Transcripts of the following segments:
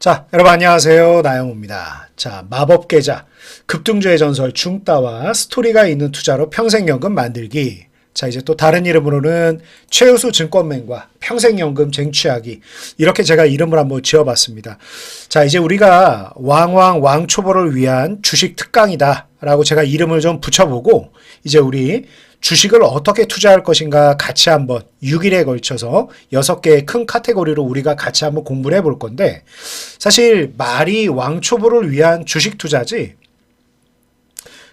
자, 여러분 안녕하세요. 나영우입니다. 자, 마법계좌, 급등주의 전설 중따와 스토리가 있는 투자로 평생연금 만들기. 자, 이제 또 다른 이름으로는 최우수 증권맨과 평생연금 쟁취하기. 이렇게 제가 이름을 한번 지어봤습니다. 자, 이제 우리가 왕초보를 위한 주식 특강이다 라고 제가 이름을 좀 붙여보고 이제 우리 주식을 어떻게 투자할 것인가 같이 한번 6일에 걸쳐서 6개의 큰 카테고리로 우리가 같이 한번 공부를 해볼 건데, 사실 말이 왕초보를 위한 주식 투자지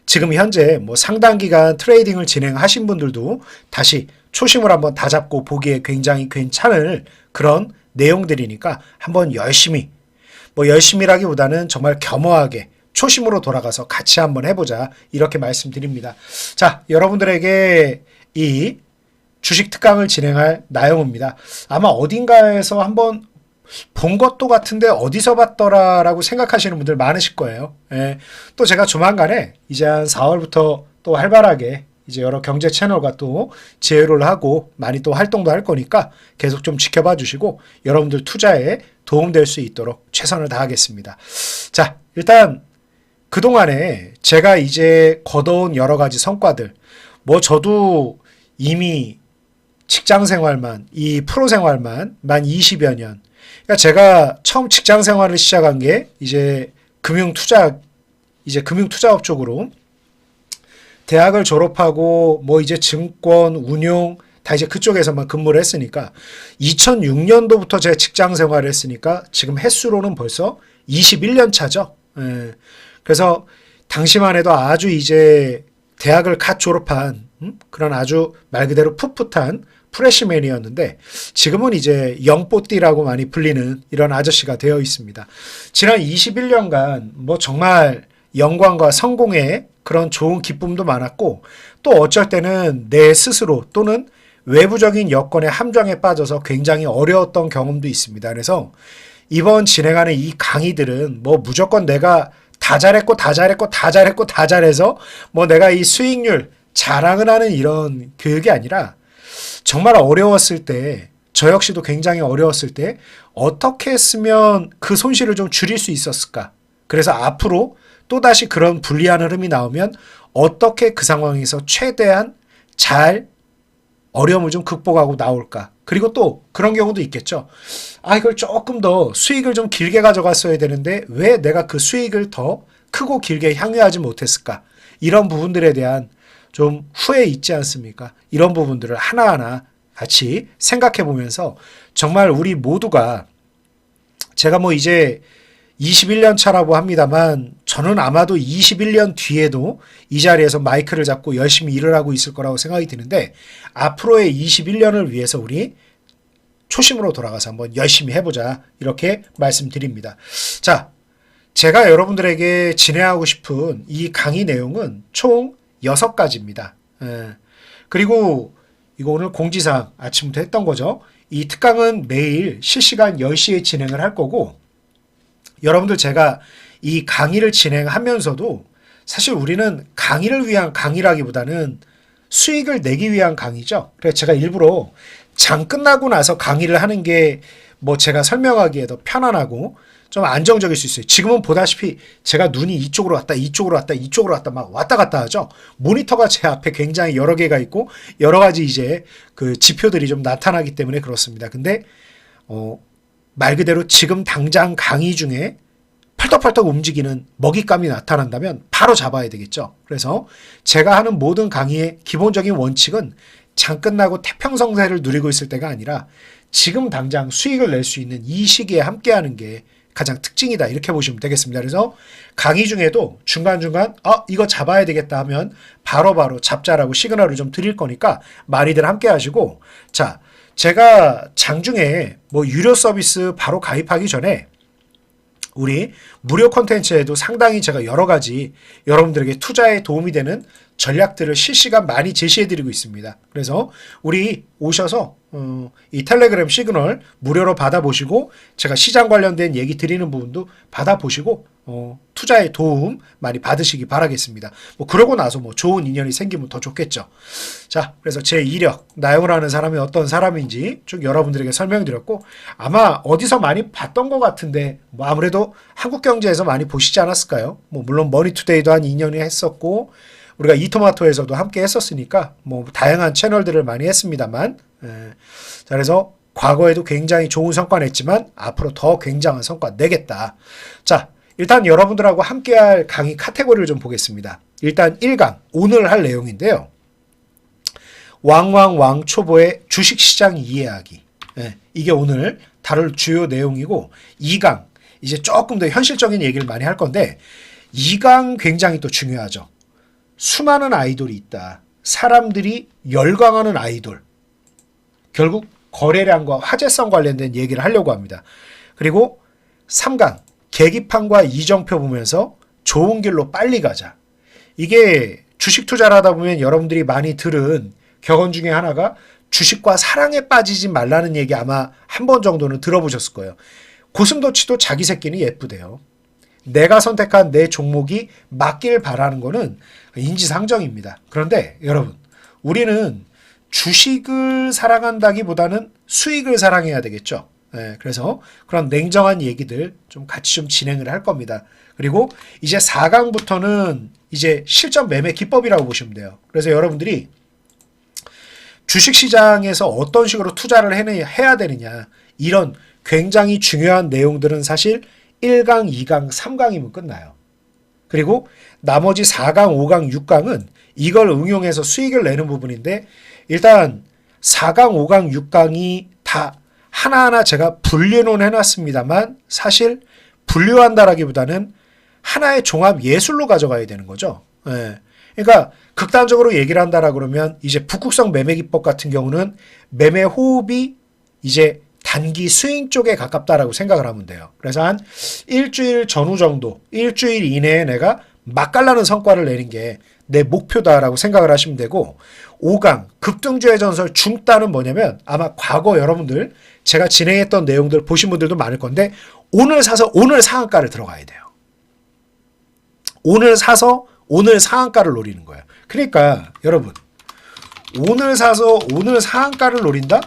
지금 현재 뭐 상당 기간 트레이딩을 진행하신 분들도 다시 초심을 한번 다잡고 보기에 굉장히 괜찮을 그런 내용들이니까 한번 열심히라기보다는 정말 겸허하게 초심으로 돌아가서 같이 한번 해보자 이렇게 말씀드립니다. 자, 여러분들에게 이 주식 특강을 진행할 나영우입니다. 아마 어딘가에서 한번 본 것도 같은데 어디서 봤더라 라고 생각하시는 분들 많으실 거예요. 예. 또 제가 조만간에 이제 한 4월부터 또 활발하게 이제 여러 경제 채널과 또 제휴를 하고 많이 또 활동도 할 거니까 계속 좀 지켜봐 주시고 여러분들 투자에 도움될 수 있도록 최선을 다하겠습니다. 자, 일단 그동안에 제가 이제 거둬온 여러 가지 성과들, 뭐 저도 이미 직장 생활만, 이 프로 생활만 만 20여 년. 그러니까 제가 처음 직장 생활을 시작한 게 이제 금융투자업 쪽으로 대학을 졸업하고 뭐 이제 증권, 운용 다 이제 그쪽에서만 근무를 했으니까 2006년도부터 제 직장 생활을 했으니까 지금 횟수로는 벌써 21년 차죠. 예. 그래서 당시만 해도 아주 이제 대학을 갓 졸업한 그런 아주 말 그대로 풋풋한 프레시맨이었는데 지금은 이제 영뽀띠라고 많이 불리는 이런 아저씨가 되어 있습니다. 지난 21년간 뭐 정말 영광과 성공의 그런 좋은 기쁨도 많았고 또 어쩔 때는 내 스스로 또는 외부적인 여건의 함정에 빠져서 굉장히 어려웠던 경험도 있습니다. 그래서 이번 진행하는 이 강의들은 뭐 무조건 내가 다 잘해서 뭐 내가 이 수익률 자랑을 하는 이런 교육이 아니라 정말 어려웠을 때, 저 역시도 굉장히 어려웠을 때 어떻게 했으면 그 손실을 좀 줄일 수 있었을까? 그래서 앞으로 또다시 그런 불리한 흐름이 나오면 어떻게 그 상황에서 최대한 잘 어려움을 좀 극복하고 나올까? 그리고 또 그런 경우도 있겠죠. 이걸 조금 더 수익을 좀 길게 가져갔어야 되는데 왜 내가 그 수익을 더 크고 길게 향유하지 못했을까? 이런 부분들에 대한 좀 후회 있지 않습니까? 이런 부분들을 하나하나 같이 생각해 보면서 정말 우리 모두가 제가 뭐 이제 21년 차라고 합니다만 저는 아마도 21년 뒤에도 이 자리에서 마이크를 잡고 열심히 일을 하고 있을 거라고 생각이 드는데 앞으로의 21년을 위해서 우리 초심으로 돌아가서 한번 열심히 해보자 이렇게 말씀드립니다. 자, 제가 여러분들에게 진행하고 싶은 이 강의 내용은 총 6가지입니다. 그리고 이거 오늘 공지사항 아침부터 했던 거죠. 이 특강은 매일 실시간 10시에 진행을 할 거고 여러분들 제가 이 강의를 진행하면서도 사실 우리는 강의를 위한 강의라기보다는 수익을 내기 위한 강의죠. 그래서 제가 일부러 장 끝나고 나서 강의를 하는 게 뭐 제가 설명하기에 더 편안하고 좀 안정적일 수 있어요. 지금은 보다시피 제가 눈이 이쪽으로 왔다 막 왔다 갔다 하죠. 모니터가 제 앞에 굉장히 여러 개가 있고 여러 가지 이제 그 지표들이 좀 나타나기 때문에 그렇습니다. 근데 말 그대로 지금 당장 강의 중에 펄떡펄떡 움직이는 먹잇감이 나타난다면 바로 잡아야 되겠죠. 그래서 제가 하는 모든 강의의 기본적인 원칙은 장 끝나고 태평성세를 누리고 있을 때가 아니라 지금 당장 수익을 낼 수 있는 이 시기에 함께하는 게 가장 특징이다 이렇게 보시면 되겠습니다. 그래서 강의 중에도 중간중간 이거 잡아야 되겠다 하면 바로바로 잡자라고 시그널을 좀 드릴 거니까 많이들 함께 하시고, 자, 제가 장중에 뭐 유료 서비스 바로 가입하기 전에 우리 무료 콘텐츠에도 상당히 제가 여러 가지 여러분들에게 투자에 도움이 되는 전략들을 실시간 많이 제시해드리고 있습니다. 그래서 우리 오셔서 이 텔레그램 시그널 무료로 받아보시고 제가 시장 관련된 얘기 드리는 부분도 받아보시고 투자에 도움 많이 받으시기 바라겠습니다. 뭐 그러고 나서 뭐 좋은 인연이 생기면 더 좋겠죠. 자, 그래서 제 이력, 나영우라는 사람이 어떤 사람인지 쭉 여러분들에게 설명드렸고, 아마 어디서 많이 봤던 것 같은데 뭐 아무래도 한국경제에서 많이 보시지 않았을까요? 뭐 물론 머니투데이도 한 2년이 했었고, 우리가 이토마토에서도 함께 했었으니까 뭐 다양한 채널들을 많이 했습니다만, 자, 그래서 과거에도 굉장히 좋은 성과 냈지만 앞으로 더 굉장한 성과 내겠다. 자, 일단 여러분들하고 함께할 강의 카테고리를 좀 보겠습니다. 일단 1강, 오늘 할 내용인데요. 왕왕왕 초보의 주식시장 이해하기. 이게 오늘 다룰 주요 내용이고, 2강, 이제 조금 더 현실적인 얘기를 많이 할 건데, 2강 굉장히 또 중요하죠. 수많은 아이돌이 있다. 사람들이 열광하는 아이돌. 결국 거래량과 화제성 관련된 얘기를 하려고 합니다. 그리고 3강, 계기판과 이정표 보면서 좋은 길로 빨리 가자. 이게 주식 투자를 하다 보면 여러분들이 많이 들은 격언 중에 하나가 주식과 사랑에 빠지지 말라는 얘기 아마 한 번 정도는 들어보셨을 거예요. 고슴도치도 자기 새끼는 예쁘대요. 내가 선택한 내 종목이 맞길 바라는 거는 인지상정입니다. 그런데 여러분, 우리는 주식을 사랑한다기보다는 수익을 사랑해야 되겠죠. 그래서 그런 냉정한 얘기들 좀 같이 좀 진행을 할 겁니다. 그리고 이제 4강부터는 이제 실전 매매 기법이라고 보시면 돼요. 그래서 여러분들이 주식시장에서 어떤 식으로 투자를 해야 되느냐, 이런 굉장히 중요한 내용들은 사실 1강, 2강, 3강이면 끝나요. 그리고 나머지 4강, 5강, 6강은 이걸 응용해서 수익을 내는 부분인데, 일단 4강, 5강, 6강이 다 하나하나 제가 분류는 해놨습니다만, 사실 분류한다라기보다는 하나의 종합 예술로 가져가야 되는 거죠. 그러니까 극단적으로 얘기를 한다라 그러면 이제 북극성 매매 기법 같은 경우는 매매 호흡이 이제 단기 스윙 쪽에 가깝다라고 생각을 하면 돼요. 그래서 한 일주일 전후 정도, 일주일 이내에 내가 맛깔나는 성과를 내는 게 내 목표다라고 생각을 하시면 되고, 5강 급등주의 전설 중단은 뭐냐면, 아마 과거 여러분들 제가 진행했던 내용들 보신 분들도 많을 건데, 오늘 사서 오늘 상한가를 들어가야 돼요. 오늘 사서 오늘 상한가를 노리는 거예요. 그러니까 여러분, 오늘 사서 오늘 상한가를 노린다?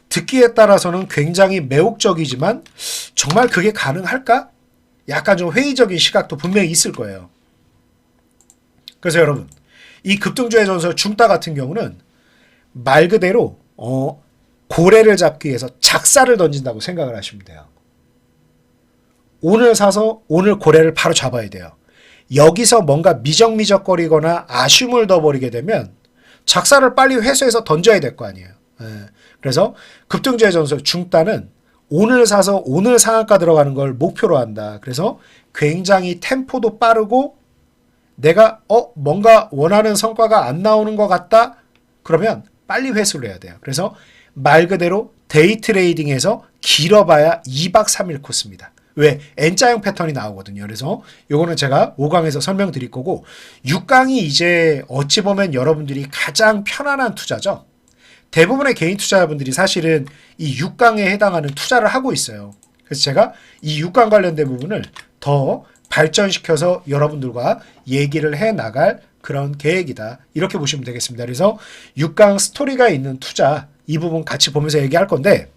듣기에 따라서는 굉장히 매혹적이지만 정말 그게 가능할까? 약간 좀 회의적인 시각도 분명히 있을 거예요. 그래서 여러분, 이 급등주의 전설 중따 같은 경우는 말 그대로 고래를 잡기 위해서 작사를 던진다고 생각을 하시면 돼요. 오늘 사서 오늘 고래를 바로 잡아야 돼요. 여기서 뭔가 미적미적거리거나 아쉬움을 둬버리게 되면 작사를 빨리 회수해서 던져야 될 거 아니에요. 그래서 급등주의 전설 중따는 오늘 사서 오늘 상한가 들어가는 걸 목표로 한다. 그래서 굉장히 템포도 빠르고, 내가 뭔가 원하는 성과가 안 나오는 것 같다? 그러면 빨리 회수를 해야 돼요. 그래서 말 그대로 데이 트레이딩에서 길어봐야 2박 3일 코스입니다. 왜? N자형 패턴이 나오거든요. 그래서 요거는 제가 5강에서 설명드릴 거고, 6강이 이제 어찌 보면 여러분들이 가장 편안한 투자죠. 대부분의 개인 투자자분들이 사실은 이 6강에 해당하는 투자를 하고 있어요. 그래서 제가 이 6강 관련된 부분을 더 발전시켜서 여러분들과 얘기를 해 나갈 그런 계획이다. 이렇게 보시면 되겠습니다. 그래서 6강 스토리가 있는 투자, 이 부분 같이 보면서 얘기할 건데,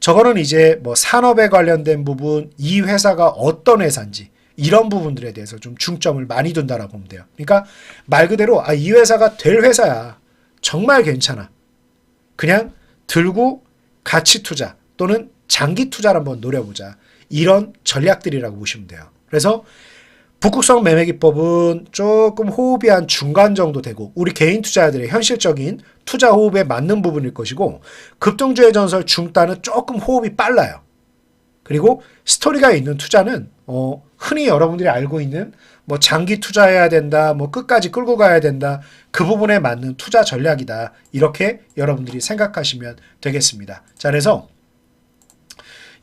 저거는 이제 뭐 산업에 관련된 부분, 이 회사가 어떤 회사인지 이런 부분들에 대해서 좀 중점을 많이 둔다라고 보면 돼요. 그러니까 말 그대로 이 회사가 될 회사야. 정말 괜찮아. 그냥 들고 가치 투자 또는 장기 투자를 한번 노려보자. 이런 전략들이라고 보시면 돼요. 그래서 북극성 매매 기법은 조금 호흡이 한 중간 정도 되고, 우리 개인 투자자들의 현실적인 투자 호흡에 맞는 부분일 것이고, 급등주의 전설 중따는 조금 호흡이 빨라요. 그리고 스토리가 있는 투자는 흔히 여러분들이 알고 있는 뭐 장기 투자해야 된다, 뭐 끝까지 끌고 가야 된다, 그 부분에 맞는 투자 전략이다. 이렇게 여러분들이 생각하시면 되겠습니다. 자, 그래서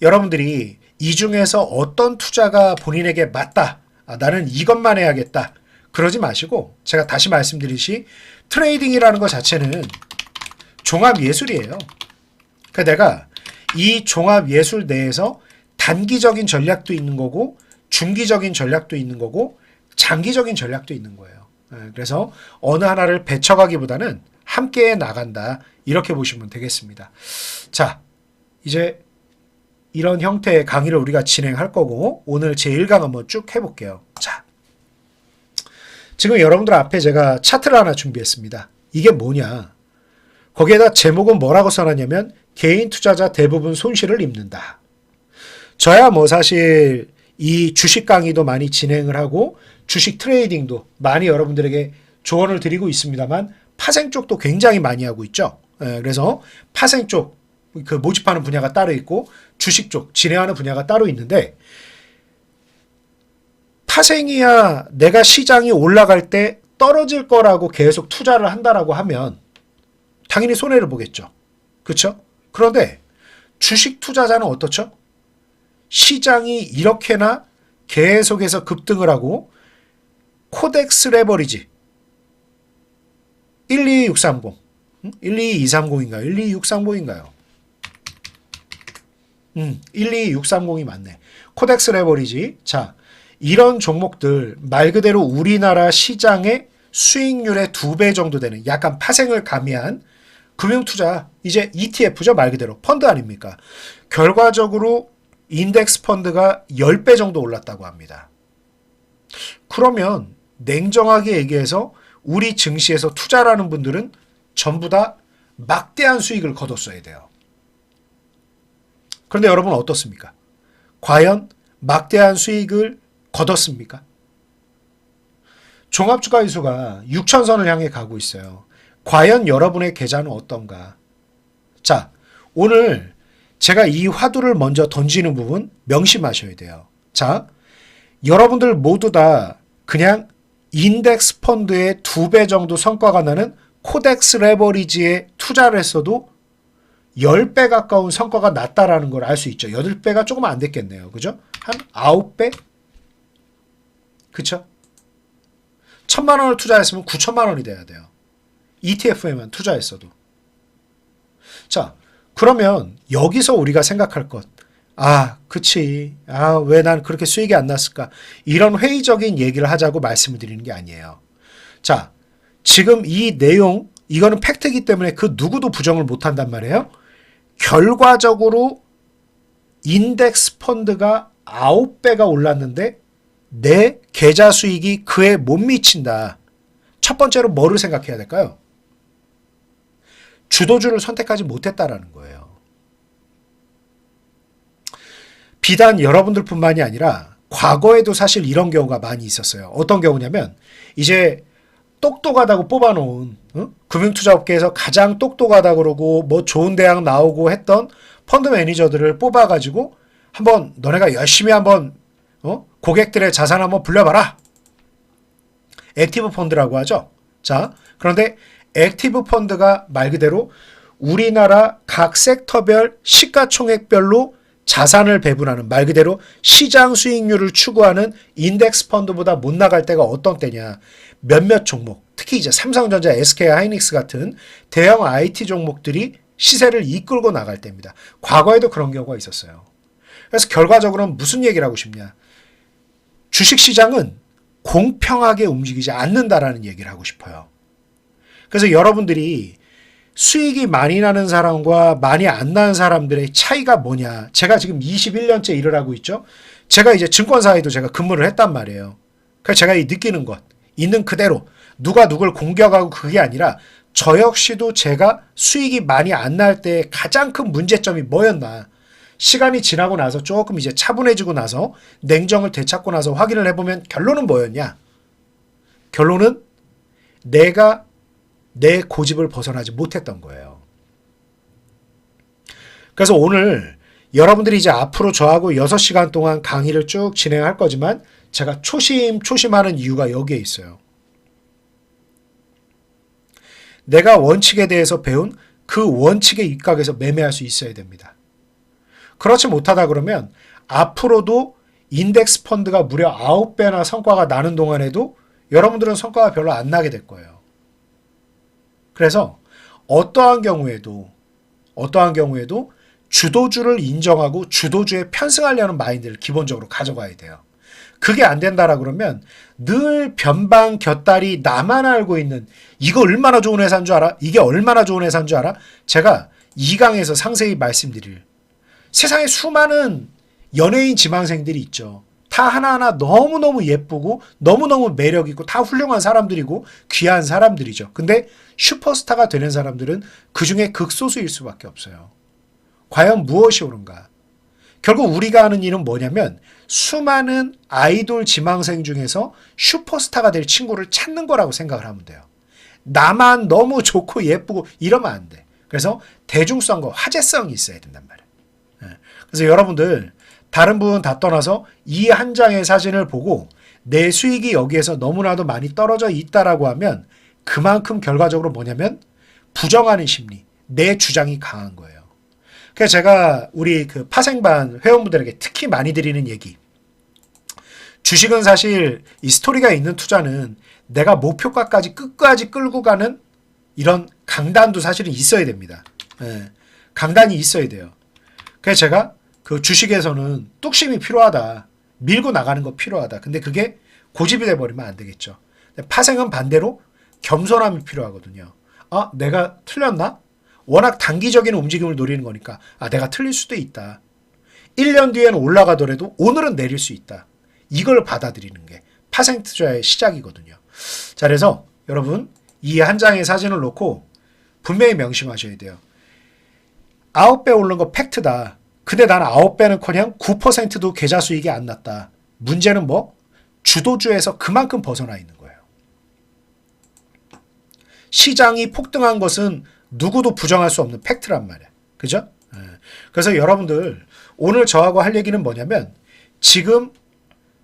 여러분들이 이 중에서 어떤 투자가 본인에게 맞다, 나는 이것만 해야겠다, 그러지 마시고, 제가 다시 말씀드리시, 트레이딩이라는 것 자체는 종합 예술이에요. 그러니까 내가 이 종합 예술 내에서 단기적인 전략도 있는 거고 중기적인 전략도 있는 거고 장기적인 전략도 있는 거예요. 그래서 어느 하나를 배척하기보다는 함께 나간다. 이렇게 보시면 되겠습니다. 자, 이제 이런 형태의 강의를 우리가 진행할 거고 오늘 제1강 한번 쭉 해볼게요. 자, 지금 여러분들 앞에 제가 차트를 하나 준비했습니다. 이게 뭐냐? 거기에다 제목은 뭐라고 써놨냐면 개인 투자자 대부분 손실을 입는다. 저야 뭐 사실 이 주식 강의도 많이 진행을 하고 주식 트레이딩도 많이 여러분들에게 조언을 드리고 있습니다만 파생 쪽도 굉장히 많이 하고 있죠. 그래서 파생 쪽 그 모집하는 분야가 따로 있고 주식 쪽 진행하는 분야가 따로 있는데 파생이야 내가 시장이 올라갈 때 떨어질 거라고 계속 투자를 한다라고 하면 당연히 손해를 보겠죠. 그렇죠? 그런데 주식 투자자는 어떻죠? 시장이 이렇게나 계속해서 급등을 하고 코덱스 레버리지 12630 12230인가요? 12630인가요? 12630이 맞네. 코덱스 레버리지. 자, 이런 종목들 말 그대로 우리나라 시장의 수익률의 2배 정도 되는 약간 파생을 가미한 금융투자, 이제 ETF죠. 말 그대로 펀드 아닙니까? 결과적으로 인덱스 펀드가 10배 정도 올랐다고 합니다. 그러면 냉정하게 얘기해서 우리 증시에서 투자라는 분들은 전부 다 막대한 수익을 거뒀어야 돼요. 그런데 여러분 어떻습니까? 과연 막대한 수익을 거뒀습니까? 종합주가지수가 6천선을 향해 가고 있어요. 과연 여러분의 계좌는 어떤가? 자, 오늘 제가 이 화두를 먼저 던지는 부분 명심하셔야 돼요. 자, 여러분들 모두 다 그냥 인덱스 펀드의 2배 정도 성과가 나는 코덱스 레버리지에 투자를 했어도 10배 가까운 성과가 났다라는 걸 알 수 있죠. 8배가 조금 안 됐겠네요. 그죠? 한 9배? 그쵸? 1,000만 원을 투자했으면 9천만 원이 돼야 돼요. ETF에만 투자했어도. 자, 그러면 여기서 우리가 생각할 것. 아, 그치. 아, 왜 난 그렇게 수익이 안 났을까? 이런 회의적인 얘기를 하자고 말씀을 드리는 게 아니에요. 자, 지금 이 내용, 이거는 팩트이기 때문에 그 누구도 부정을 못 한단 말이에요. 결과적으로 인덱스 펀드가 9배가 올랐는데 내 계좌 수익이 그에 못 미친다. 첫 번째로 뭐를 생각해야 될까요? 주도주를 선택하지 못했다라는 거예요. 비단 여러분들뿐만이 아니라 과거에도 사실 이런 경우가 많이 있었어요. 어떤 경우냐면 이제 똑똑하다고 뽑아놓은 금융투자업계에서 가장 똑똑하다고 그러고 뭐 좋은 대학 나오고 했던 펀드 매니저들을 뽑아가지고 한번 너네가 열심히 한번 고객들의 자산 한번 불려봐라. 액티브 펀드라고 하죠. 자, 그런데 액티브 펀드가 말 그대로 우리나라 각 섹터별 시가총액별로 자산을 배분하는 말 그대로 시장 수익률을 추구하는 인덱스 펀드보다 못 나갈 때가 어떤 때냐. 몇몇 종목, 특히 이제 삼성전자, SK 하이닉스 같은 대형 IT 종목들이 시세를 이끌고 나갈 때입니다. 과거에도 그런 경우가 있었어요. 그래서 결과적으로는 무슨 얘기를 하고 싶냐. 주식시장은 공평하게 움직이지 않는다라는 얘기를 하고 싶어요. 그래서 여러분들이 수익이 많이 나는 사람과 많이 안 나는 사람들의 차이가 뭐냐. 제가 지금 21년째 일을 하고 있죠. 제가 이제 증권사에도 제가 근무를 했단 말이에요. 그래서 제가 이 느끼는 것, 있는 그대로 누가 누굴 공격하고 그게 아니라 저 역시도 제가 수익이 많이 안 날 때 가장 큰 문제점이 뭐였나. 시간이 지나고 나서 조금 이제 차분해지고 나서 냉정을 되찾고 나서 확인을 해보면 결론은 뭐였냐. 결론은 내가 내 고집을 벗어나지 못했던 거예요. 그래서 오늘 여러분들이 이제 앞으로 저하고 6시간 동안 강의를 쭉 진행할 거지만 제가 초심하는 이유가 여기에 있어요. 내가 원칙에 대해서 배운 그 원칙의 입각에서 매매할 수 있어야 됩니다. 그렇지 못하다 그러면 앞으로도 인덱스 펀드가 무려 9배나 성과가 나는 동안에도 여러분들은 성과가 별로 안 나게 될 거예요. 그래서 어떠한 경우에도 주도주를 인정하고 주도주에 편승하려는 마인드를 기본적으로 가져가야 돼요. 그게 안 된다라 그러면 늘 변방 곁다리 나만 알고 있는 이거 얼마나 좋은 회사인 줄 알아? 이게 얼마나 좋은 회사인 줄 알아? 제가 2강에서 상세히 말씀드릴 세상에 수많은 연예인 지망생들이 있죠. 다 하나하나 너무너무 예쁘고 너무너무 매력있고 다 훌륭한 사람들이고 귀한 사람들이죠. 근데 슈퍼스타가 되는 사람들은 그중에 극소수일 수밖에 없어요. 과연 무엇이 옳은가? 결국 우리가 하는 일은 뭐냐면 수많은 아이돌 지망생 중에서 슈퍼스타가 될 친구를 찾는 거라고 생각을 하면 돼요. 나만 너무 좋고 예쁘고 이러면 안 돼. 그래서 대중성과 화제성이 있어야 된단 말이에요. 그래서 여러분들 다른 부분 다 떠나서 이 한 장의 사진을 보고 내 수익이 여기에서 너무나도 많이 떨어져 있다라고 하면 그만큼 결과적으로 뭐냐면 부정하는 심리, 내 주장이 강한 거예요. 그래서 제가 우리 그 파생반 회원분들에게 특히 많이 드리는 얘기. 주식은 사실 이 스토리가 있는 투자는 내가 목표가까지 끝까지 끌고 가는 이런 강단도 사실은 있어야 됩니다. 예, 강단이 있어야 돼요. 그래서 제가 그 주식에서는 뚝심이 필요하다. 밀고 나가는 거 필요하다. 근데 그게 고집이 돼버리면 안 되겠죠. 파생은 반대로 겸손함이 필요하거든요. 아, 내가 틀렸나? 워낙 단기적인 움직임을 노리는 거니까 아, 내가 틀릴 수도 있다. 1년 뒤에는 올라가더라도 오늘은 내릴 수 있다. 이걸 받아들이는 게 파생 투자의 시작이거든요. 자, 그래서 여러분 이 한 장의 사진을 놓고 분명히 명심하셔야 돼요. 9배 오른 거 팩트다. 근데 난 9배는커녕 9%도 계좌 수익이 안 났다. 문제는 뭐? 주도주에서 그만큼 벗어나 있는 거예요. 시장이 폭등한 것은 누구도 부정할 수 없는 팩트란 말이야. 그죠? 그래서 여러분들 오늘 저하고 할 얘기는 뭐냐면 지금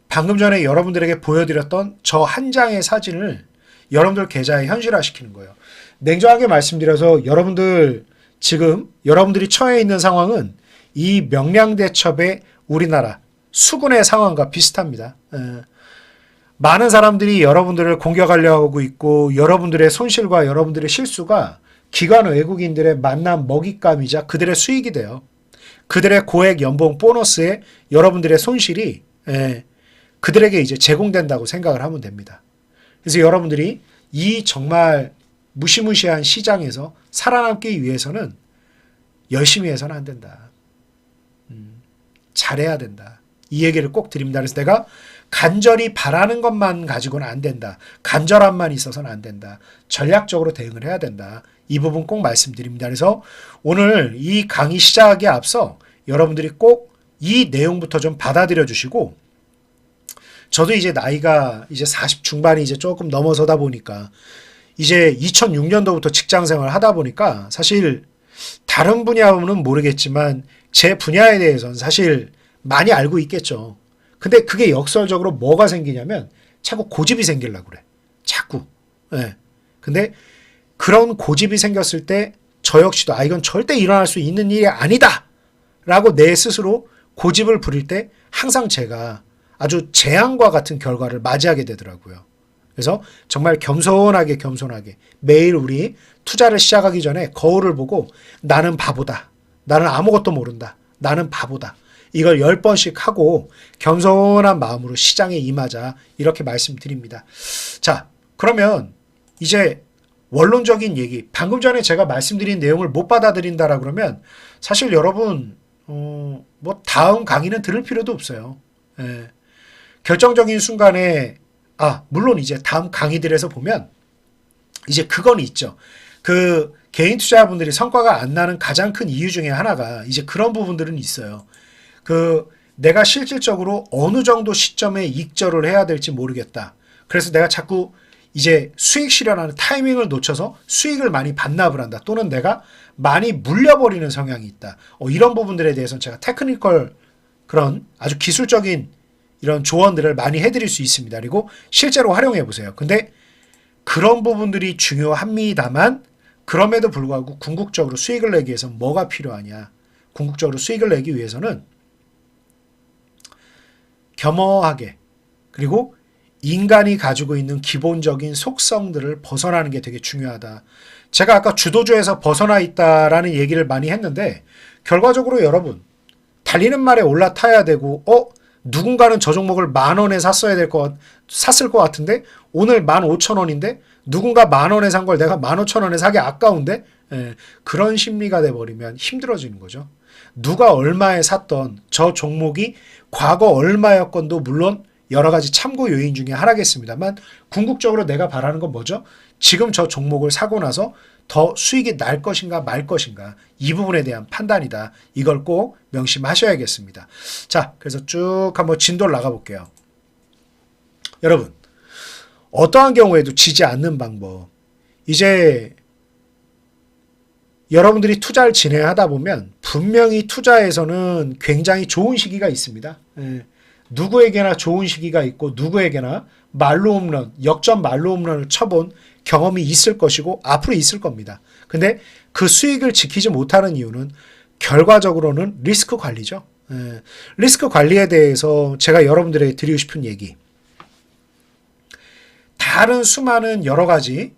방금 전에 여러분들에게 보여드렸던 저 한 장의 사진을 여러분들 계좌에 현실화시키는 거예요. 냉정하게 말씀드려서 여러분들 지금 여러분들이 처해 있는 상황은 이 명량대첩의 우리나라 수군의 상황과 비슷합니다. 많은 사람들이 여러분들을 공격하려고 있고 여러분들의 손실과 여러분들의 실수가 기관 외국인들의 만남 먹잇감이자 그들의 수익이 돼요. 그들의 고액 연봉 보너스에 여러분들의 손실이 그들에게 이제 제공된다고 생각을 하면 됩니다. 그래서 여러분들이 이 정말 무시무시한 시장에서 살아남기 위해서는 열심히 해서는 안 된다. 잘해야 된다. 이 얘기를 꼭 드립니다. 그래서 내가 간절히 바라는 것만 가지고는 안 된다. 간절함만 있어서는 안 된다. 전략적으로 대응을 해야 된다. 이 부분 꼭 말씀드립니다. 그래서 오늘 이 강의 시작에 앞서 여러분들이 꼭 이 내용부터 좀 받아들여 주시고 저도 이제 나이가 이제 40 중반이 이제 조금 넘어서다 보니까 이제 2006년도부터 직장 생활을 하다 보니까 사실 다른 분야는 모르겠지만 제 분야에 대해서는 사실 많이 알고 있겠죠. 근데 그게 역설적으로 뭐가 생기냐면 자꾸 고집이 생기려고 그래. 자꾸. 예. 근데 그런 고집이 생겼을 때 저 역시도 아 이건 절대 일어날 수 있는 일이 아니다 라고 내 스스로 고집을 부릴 때 항상 제가 아주 재앙과 같은 결과를 맞이하게 되더라고요. 그래서 정말 겸손하게 매일 우리 투자를 시작하기 전에 거울을 보고 나는 바보다. 나는 아무것도 모른다. 나는 바보다. 이걸 10번씩 하고 겸손한 마음으로 시장에 임하자 이렇게 말씀드립니다. 자, 그러면 이제 원론적인 얘기, 방금 전에 제가 말씀드린 내용을 못 받아들인다라 그러면 사실 여러분 뭐 다음 강의는 들을 필요도 없어요. 예. 결정적인 순간에 물론 이제 다음 강의들에서 보면 이제 그건 있죠. 그 개인 투자자분들이 성과가 안 나는 가장 큰 이유 중에 하나가 이제 그런 부분들은 있어요. 그 내가 실질적으로 어느 정도 시점에 익절을 해야 될지 모르겠다. 그래서 내가 자꾸 이제 수익 실현하는 타이밍을 놓쳐서 수익을 많이 반납을 한다. 또는 내가 많이 물려버리는 성향이 있다. 이런 부분들에 대해서는 제가 테크니컬 그런 아주 기술적인 이런 조언들을 많이 해드릴 수 있습니다. 그리고 실제로 활용해 보세요. 근데 그런 부분들이 중요합니다만 그럼에도 불구하고 궁극적으로 수익을 내기 위해서 뭐가 필요하냐. 궁극적으로 수익을 내기 위해서는 겸허하게 그리고 인간이 가지고 있는 기본적인 속성들을 벗어나는 게 되게 중요하다. 제가 아까 주도주에서 벗어나 있다라는 얘기를 많이 했는데 결과적으로 여러분 달리는 말에 올라타야 되고 누군가는 저 종목을 10,000원에 샀을 것 같은데 오늘 15,000원인데 누군가 10,000원에 산 걸 내가 15,000원에 사기 아까운데 그런 심리가 돼버리면 힘들어지는 거죠. 누가 얼마에 샀던 저 종목이 과거 얼마였건도 물론 여러 가지 참고 요인 중에 하나겠습니다만 궁극적으로 내가 바라는 건 뭐죠? 지금 저 종목을 사고 나서 더 수익이 날 것인가 말 것인가 이 부분에 대한 판단이다. 이걸 꼭 명심하셔야겠습니다. 자, 그래서 쭉 한번 진도를 나가볼게요. 여러분, 어떠한 경우에도 지지 않는 방법. 이제 여러분들이 투자를 진행하다 보면 분명히 투자에서는 굉장히 좋은 시기가 있습니다. 누구에게나 좋은 시기가 있고 누구에게나 말로 홈런, 역전 말로 홈런을 쳐본 경험이 있을 것이고 앞으로 있을 겁니다. 근데 그 수익을 지키지 못하는 이유는 결과적으로는 리스크 관리죠. 리스크 관리에 대해서 제가 여러분들에게 드리고 싶은 얘기. 다른 수많은 여러 가지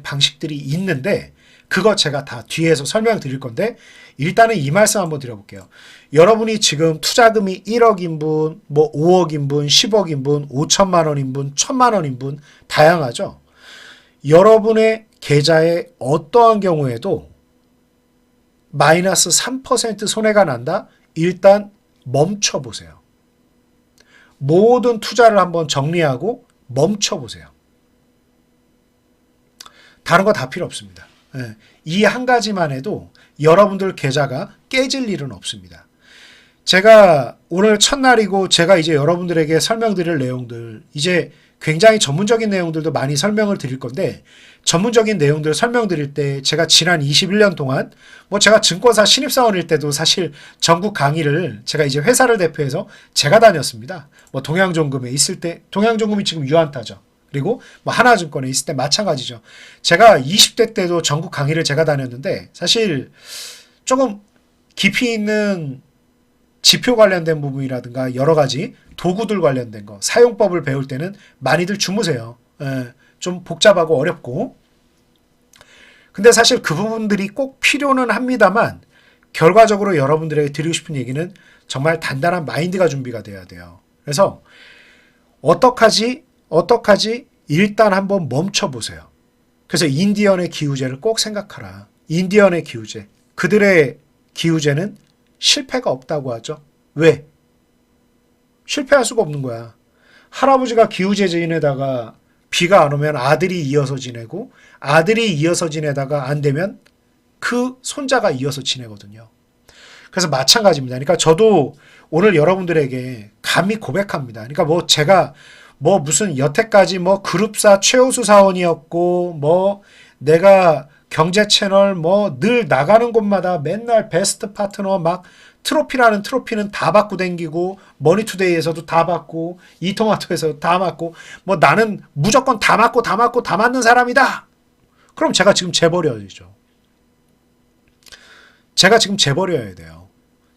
방식들이 있는데 그거 제가 다 뒤에서 설명드릴 건데 일단은 이 말씀 한번 드려볼게요. 여러분이 지금 투자금이 1억인분, 뭐 5억인분, 10억인분, 5천만 원인분, 1,000만 원인분 다양하죠. 여러분의 계좌에 어떠한 경우에도 마이너스 3% 손해가 난다? 일단 멈춰보세요. 모든 투자를 한번 정리하고 멈춰보세요. 다른 거 다 필요 없습니다. 이 한 가지만 해도 여러분들 계좌가 깨질 일은 없습니다. 제가 오늘 첫날이고 제가 이제 여러분들에게 설명드릴 내용들 이제 굉장히 전문적인 내용들도 많이 설명을 드릴 건데 전문적인 내용들 설명드릴 때 제가 지난 21년 동안 뭐 제가 증권사 신입사원일 때도 사실 전국 강의를 제가 이제 회사를 대표해서 제가 다녔습니다. 뭐 동양종금에 있을 때 동양종금이 지금 유한타죠. 그리고 뭐 하나증권에 있을 때 마찬가지죠. 제가 20대 때도 전국 강의를 제가 다녔는데 사실 조금 깊이 있는 지표 관련된 부분이라든가 여러 가지 도구들 관련된 거 사용법을 배울 때는 많이들 주무세요. 좀 복잡하고 어렵고 근데 사실 그 부분들이 꼭 필요는 합니다만 결과적으로 여러분들에게 드리고 싶은 얘기는 정말 단단한 마인드가 준비가 돼야 돼요. 그래서 어떡하지 일단 한번 멈춰보세요. 그래서 인디언의 기우제를 꼭 생각하라. 인디언의 기우제. 그들의 기우제는 실패가 없다고 하죠. 왜? 실패할 수가 없는 거야. 할아버지가 기우제 지내다가 비가 안 오면 아들이 이어서 지내고 아들이 이어서 지내다가 안 되면 그 손자가 이어서 지내거든요. 그래서 마찬가지입니다. 그러니까 저도 오늘 여러분들에게 감히 고백합니다. 그러니까 뭐 제가 뭐 무슨 여태까지 뭐 그룹사 최우수 사원이었고 뭐 내가 경제 채널 뭐 늘 나가는 곳마다 맨날 베스트 파트너 막 트로피라는 트로피는 다 받고 댕기고 머니투데이에서도 다 받고 이토마토에서 다 맞고 뭐 나는 무조건 다 맞는 사람이다. 그럼 제가 지금 재벌이어야죠. 제가 지금 재벌이어야 돼요.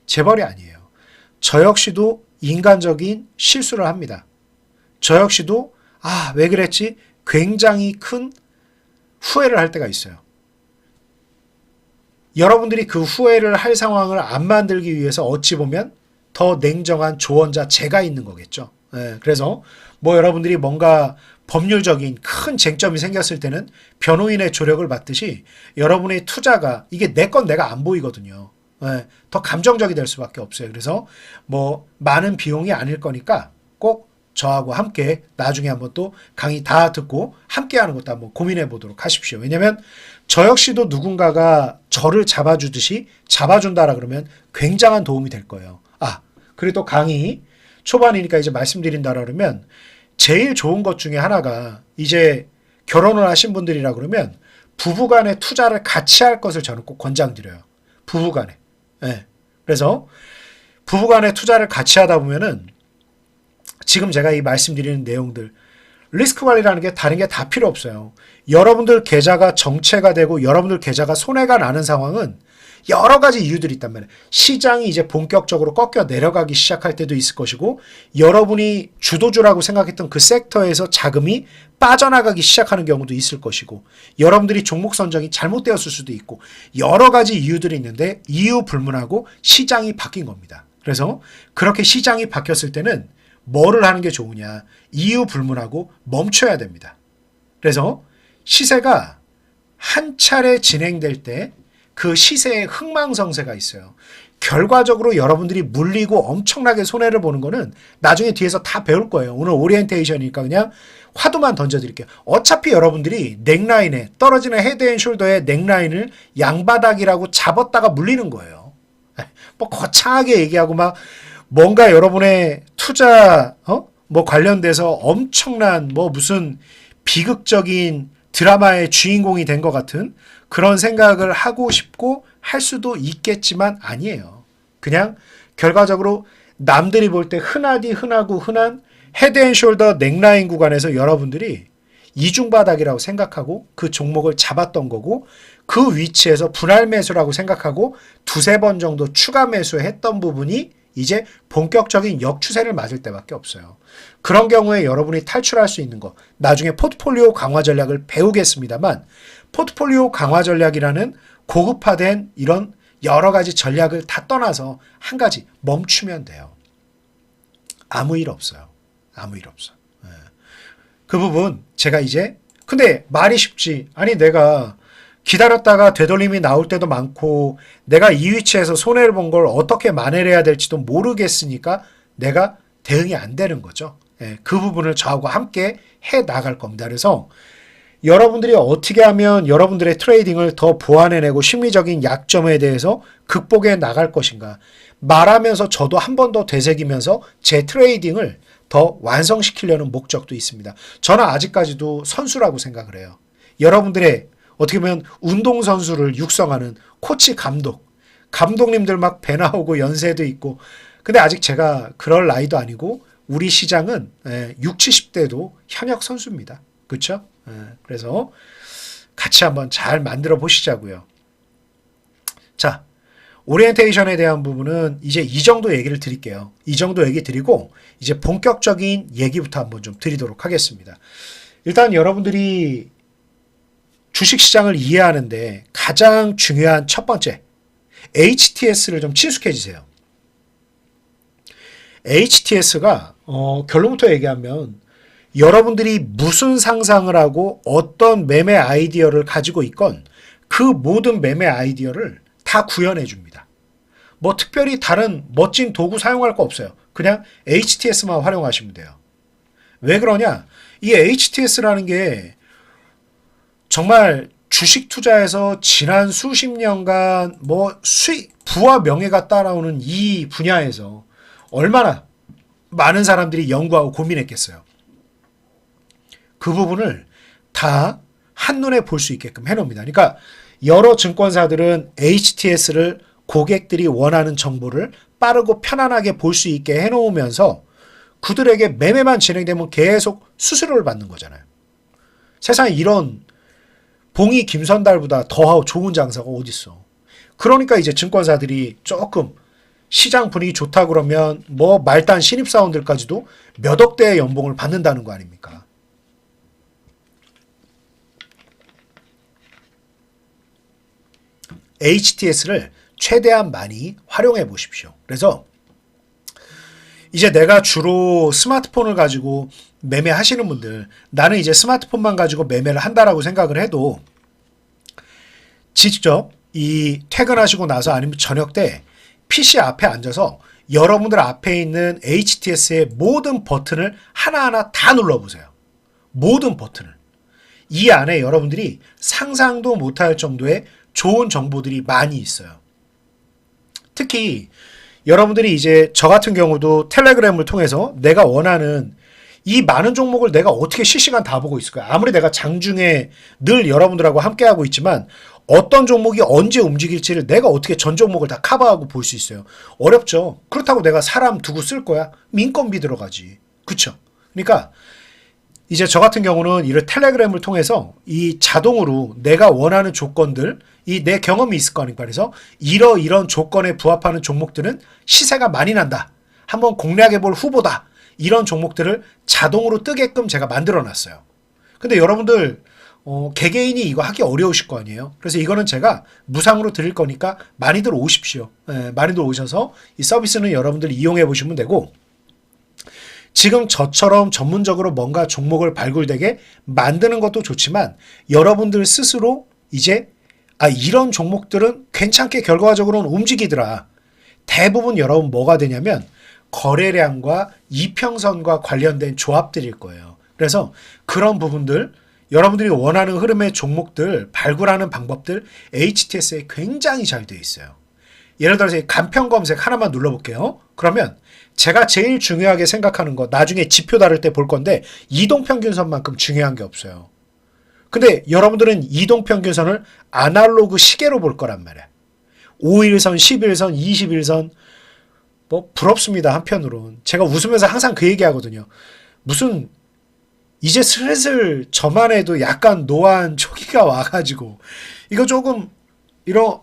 재벌이 아니에요. 저 역시도 인간적인 실수를 합니다. 저 역시도 왜 그랬지? 굉장히 큰 후회를 할 때가 있어요. 여러분들이 그 후회를 할 상황을 안 만들기 위해서 어찌 보면 더 냉정한 조언자 제가 있는 거겠죠. 그래서 뭐 여러분들이 뭔가 법률적인 큰 쟁점이 생겼을 때는 변호인의 조력을 받듯이 여러분의 투자가 이게 내 건 내가 안 보이거든요. 더 감정적이 될 수밖에 없어요. 그래서 뭐 많은 비용이 아닐 거니까 꼭 저하고 함께 나중에 한번 또 강의 다 듣고 함께 하는 것도 한번 고민해 보도록 하십시오. 왜냐면 저 역시도 누군가가 저를 잡아주듯이 잡아준다라 그러면 굉장한 도움이 될 거예요. 그리고 또 강의 초반이니까 이제 말씀드린다라 그러면 제일 좋은 것 중에 하나가 이제 결혼을 하신 분들이라 그러면 부부간에 투자를 같이 할 것을 저는 꼭 권장드려요. 부부간에. 그래서 부부간에 투자를 같이 하다 보면은 지금 제가 이 말씀드리는 내용들 리스크 관리라는 게 다른 게 다 필요 없어요. 여러분들 계좌가 정체가 되고 여러분들 계좌가 손해가 나는 상황은 여러 가지 이유들이 있단 말이에요. 시장이 이제 본격적으로 꺾여 내려가기 시작할 때도 있을 것이고 여러분이 주도주라고 생각했던 그 섹터에서 자금이 빠져나가기 시작하는 경우도 있을 것이고 여러분들이 종목 선정이 잘못되었을 수도 있고 여러 가지 이유들이 있는데 이유 불문하고 시장이 바뀐 겁니다. 그래서 그렇게 시장이 바뀌었을 때는 뭐를 하는 게 좋으냐? 이유 불문하고 멈춰야 됩니다. 그래서 시세가 한 차례 진행될 때 그 시세의 흥망성쇠가 있어요. 결과적으로 여러분들이 물리고 엄청나게 손해를 보는 거는 나중에 뒤에서 다 배울 거예요. 오늘 오리엔테이션이니까 그냥 화두만 던져드릴게요. 어차피 여러분들이 넥라인에 떨어지는 헤드앤숄더의 넥라인을 양바닥이라고 잡았다가 물리는 거예요. 뭐 거창하게 얘기하고 막 뭔가 여러분의 투자 뭐 관련돼서 엄청난 뭐 무슨 비극적인 드라마의 주인공이 된 것 같은 그런 생각을 하고 싶고 할 수도 있겠지만 아니에요. 그냥 결과적으로 남들이 볼 때 흔하고 흔한 헤드앤숄더 넥라인 구간에서 여러분들이 이중바닥이라고 생각하고 그 종목을 잡았던 거고 그 위치에서 분할 매수라고 생각하고 두세 번 정도 추가 매수했던 부분이 이제 본격적인 역추세를 맞을 때밖에 없어요. 그런 경우에 여러분이 탈출할 수 있는 거 나중에 포트폴리오 강화 전략을 배우겠습니다만 포트폴리오 강화 전략이라는 고급화된 이런 여러 가지 전략을 다 떠나서 한 가지 멈추면 돼요. 아무 일 없어요. 아무 일 없어. 그 부분 제가 이제 근데 말이 쉽지. 아니 내가 기다렸다가 되돌림이 나올 때도 많고 내가 이 위치에서 손해를 본 걸 어떻게 만회를 해야 될지도 모르겠으니까 내가 대응이 안 되는 거죠. 그 부분을 저하고 함께 해 나갈 겁니다. 그래서 여러분들이 어떻게 하면 여러분들의 트레이딩을 더 보완해내고 심리적인 약점에 대해서 극복해 나갈 것인가 말하면서 저도 한 번 더 되새기면서 제 트레이딩을 더 완성시키려는 목적도 있습니다. 저는 아직까지도 선수라고 생각을 해요. 여러분들의 어떻게 보면 운동선수를 육성하는 코치 감독님들 막 배 나오고 연세도 있고 근데 아직 제가 그럴 나이도 아니고 우리 시장은 60, 70대도 현역 선수입니다. 그렇죠? 그래서 같이 한번 잘 만들어 보시자고요. 자, 오리엔테이션에 대한 부분은 이제 이 정도 얘기를 드릴게요. 이 정도 얘기 드리고 이제 본격적인 얘기부터 한번 좀 드리도록 하겠습니다. 일단 여러분들이 주식시장을 이해하는데 가장 중요한 첫 번째 HTS를 좀 친숙해지세요. HTS가 결론부터 얘기하면 여러분들이 무슨 상상을 하고 어떤 매매 아이디어를 가지고 있건 그 모든 매매 아이디어를 다 구현해 줍니다. 뭐 특별히 다른 멋진 도구 사용할 거 없어요. 그냥 HTS만 활용하시면 돼요. 왜 그러냐? 이 HTS라는 게 정말 주식 투자에서 지난 수십 년간 뭐 수익, 부와 명예가 따라오는 이 분야에서 얼마나 많은 사람들이 연구하고 고민했겠어요. 그 부분을 다 한눈에 볼 수 있게끔 해놓습니다. 그러니까 여러 증권사들은 HTS를 고객들이 원하는 정보를 빠르고 편안하게 볼 수 있게 해놓으면서 그들에게 매매만 진행되면 계속 수수료를 받는 거잖아요. 세상에 이런 봉이 김선달보다 더 좋은 장사가 어딨어. 그러니까 이제 증권사들이 조금 시장 분위기 좋다 그러면 뭐 말단 신입사원들까지도 몇 억대의 연봉을 받는다는 거 아닙니까? HTS를 최대한 많이 활용해 보십시오. 그래서 이제 내가 주로 스마트폰을 가지고 매매하시는 분들 나는 이제 스마트폰만 가지고 매매를 한다라고 생각을 해도 직접 이 퇴근하시고 나서 아니면 저녁 때 PC 앞에 앉아서 여러분들 앞에 있는 HTS의 모든 버튼을 하나하나 다 눌러보세요. 모든 버튼을. 이 안에 여러분들이 상상도 못할 정도의 좋은 정보들이 많이 있어요. 특히 여러분들이 이제 저 같은 경우도 텔레그램을 통해서 내가 원하는 이 많은 종목을 내가 어떻게 실시간 다 보고 있을까요? 아무리 내가 장중에 늘 여러분들하고 함께하고 있지만 어떤 종목이 언제 움직일지를 내가 어떻게 전 종목을 다 커버하고 볼 수 있어요. 어렵죠. 그렇다고 내가 사람 두고 쓸 거야? 민건비 들어가지. 그쵸? 그러니까 이제 저 같은 경우는 이를 텔레그램을 통해서 이 자동으로 내가 원하는 조건들, 이 내 경험이 있을 거 아닙니까? 그래서 이런 조건에 부합하는 종목들은 시세가 많이 난다. 한번 공략해 볼 후보다. 이런 종목들을 자동으로 뜨게끔 제가 만들어 놨어요. 근데 여러분들 개개인이 이거 하기 어려우실 거 아니에요. 그래서 이거는 제가 무상으로 드릴 거니까 많이들 오십시오. 많이들 오셔서 이 서비스는 여러분들이 이용해 보시면 되고, 지금 저처럼 전문적으로 뭔가 종목을 발굴되게 만드는 것도 좋지만 여러분들 스스로 이제 이런 종목들은 괜찮게 결과적으로는 움직이더라. 대부분 여러분 뭐가 되냐면 거래량과 이평선과 관련된 조합들일 거예요. 그래서 그런 부분들, 여러분들이 원하는 흐름의 종목들 발굴하는 방법들 HTS에 굉장히 잘 되어 있어요. 예를 들어서 간편 검색 하나만 눌러볼게요. 그러면 제가 제일 중요하게 생각하는 거, 나중에 지표 다룰 때 볼 건데 이동평균선만큼 중요한 게 없어요. 근데 여러분들은 이동평균선을 아날로그 시계로 볼 거란 말이야. 5일선, 10일선, 20일선, 뭐 부럽습니다. 한편으론 제가 웃으면서 항상 그 얘기하거든요. 무슨 이제 슬슬 저만 해도 약간 노안 초기가 와가지고 이거 조금 이런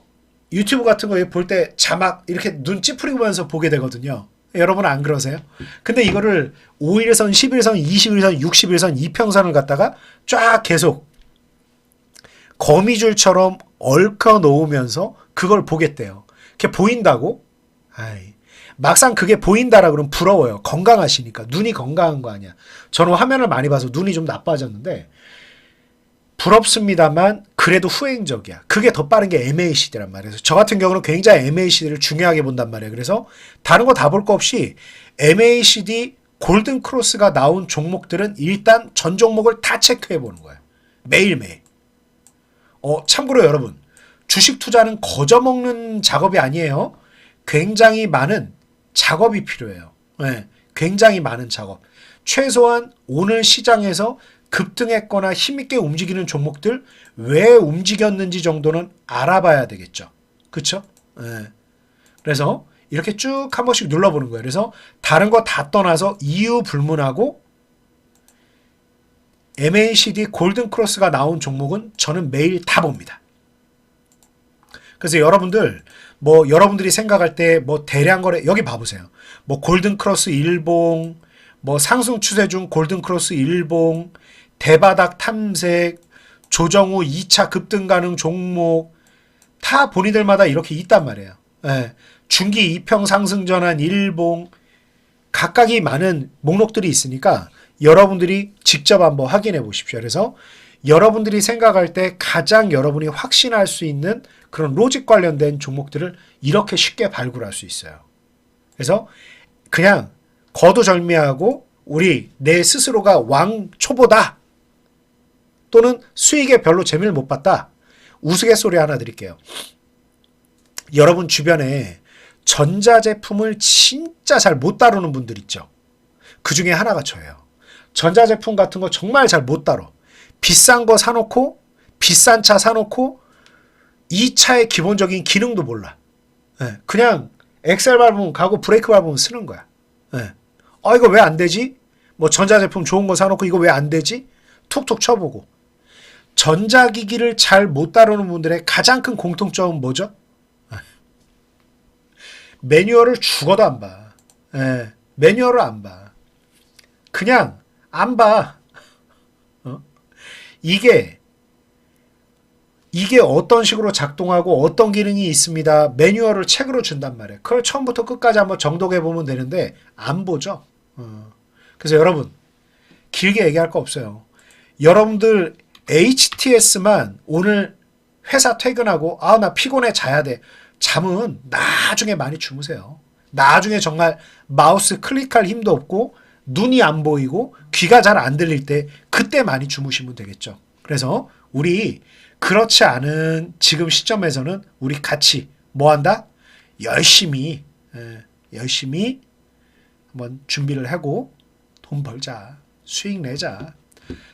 유튜브 같은 거 볼 때 자막 이렇게 눈 찌푸리면서 보게 되거든요. 여러분 안 그러세요? 근데 이거를 5일선, 10일선, 20일선, 60일선 이평선을 갖다가 쫙 계속 거미줄처럼 얽어 놓으면서 그걸 보겠대요. 그게 보인다고? 막상 그게 보인다라 그러면 부러워요. 건강하시니까. 눈이 건강한 거 아니야. 저는 화면을 많이 봐서 눈이 좀 나빠졌는데 부럽습니다만 그래도 후행적이야. 그게 더 빠른 게 MACD란 말이에요. 저 같은 경우는 굉장히 MACD를 중요하게 본단 말이에요. 그래서 다른 거 다 볼 거 없이 MACD 골든 크로스가 나온 종목들은 일단 전 종목을 다 체크해 보는 거예요. 매일매일. 참고로 여러분, 주식 투자는 거저먹는 작업이 아니에요. 굉장히 많은 작업이 필요해요. 네, 굉장히 많은 작업. 최소한 오늘 시장에서 급등했거나 힘있게 움직이는 종목들 왜 움직였는지 정도는 알아봐야 되겠죠. 그쵸? 네. 그래서 이렇게 쭉 한 번씩 눌러보는 거예요. 그래서 다른 거 다 떠나서 이유 불문하고 MACD 골든 크로스가 나온 종목은 저는 매일 다 봅니다. 그래서 여러분들 여러분들이 생각할 때 대량 거래 여기 봐보세요. 골든 크로스 일봉, 상승 추세 중 골든 크로스 일봉, 대바닥 탐색, 조정 후 2차 급등 가능 종목 다 본인들마다 이렇게 있단 말이에요. 예. 중기 이평 상승 전환 일봉 각각이 많은 목록들이 있으니까 여러분들이 직접 한번 확인해 보십시오. 그래서 여러분들이 생각할 때 가장 여러분이 확신할 수 있는 그런 로직 관련된 종목들을 이렇게 쉽게 발굴할 수 있어요. 그래서 그냥 거두절미하고 우리 내 스스로가 왕초보다 또는 수익에 별로 재미를 못 봤다. 우스갯소리 하나 드릴게요. 여러분 주변에 전자제품을 진짜 잘 못 다루는 분들 있죠. 그 중에 하나가 저예요. 전자제품 같은 거 정말 잘 못 다뤄. 비싼 거 사놓고 비싼 차 사놓고 이 차의 기본적인 기능도 몰라. 그냥 엑셀 밟으면 가고 브레이크 밟으면 쓰는 거야. 이거 왜 안 되지? 전자제품 좋은 거 사놓고 이거 왜 안 되지? 툭툭 쳐보고. 전자기기를 잘 못 다루는 분들의 가장 큰 공통점은 뭐죠? 매뉴얼을 죽어도 안 봐. 매뉴얼을 안 봐. 그냥 안 봐. 이게 어떤 식으로 작동하고 어떤 기능이 있습니다. 매뉴얼을 책으로 준단 말이에요. 그걸 처음부터 끝까지 한번 정독해 보면 되는데 안 보죠. 그래서 여러분 길게 얘기할 거 없어요. 여러분들 HTS만 오늘 회사 퇴근하고 나 피곤해 자야 돼. 잠은 나중에 많이 주무세요. 나중에 정말 마우스 클릭할 힘도 없고 눈이 안 보이고 귀가 잘 안 들릴 때 그때 많이 주무시면 되겠죠. 그래서 우리 그렇지 않은 지금 시점에서는 우리 같이 뭐 한다? 열심히 한번 준비를 하고 돈 벌자. 수익 내자.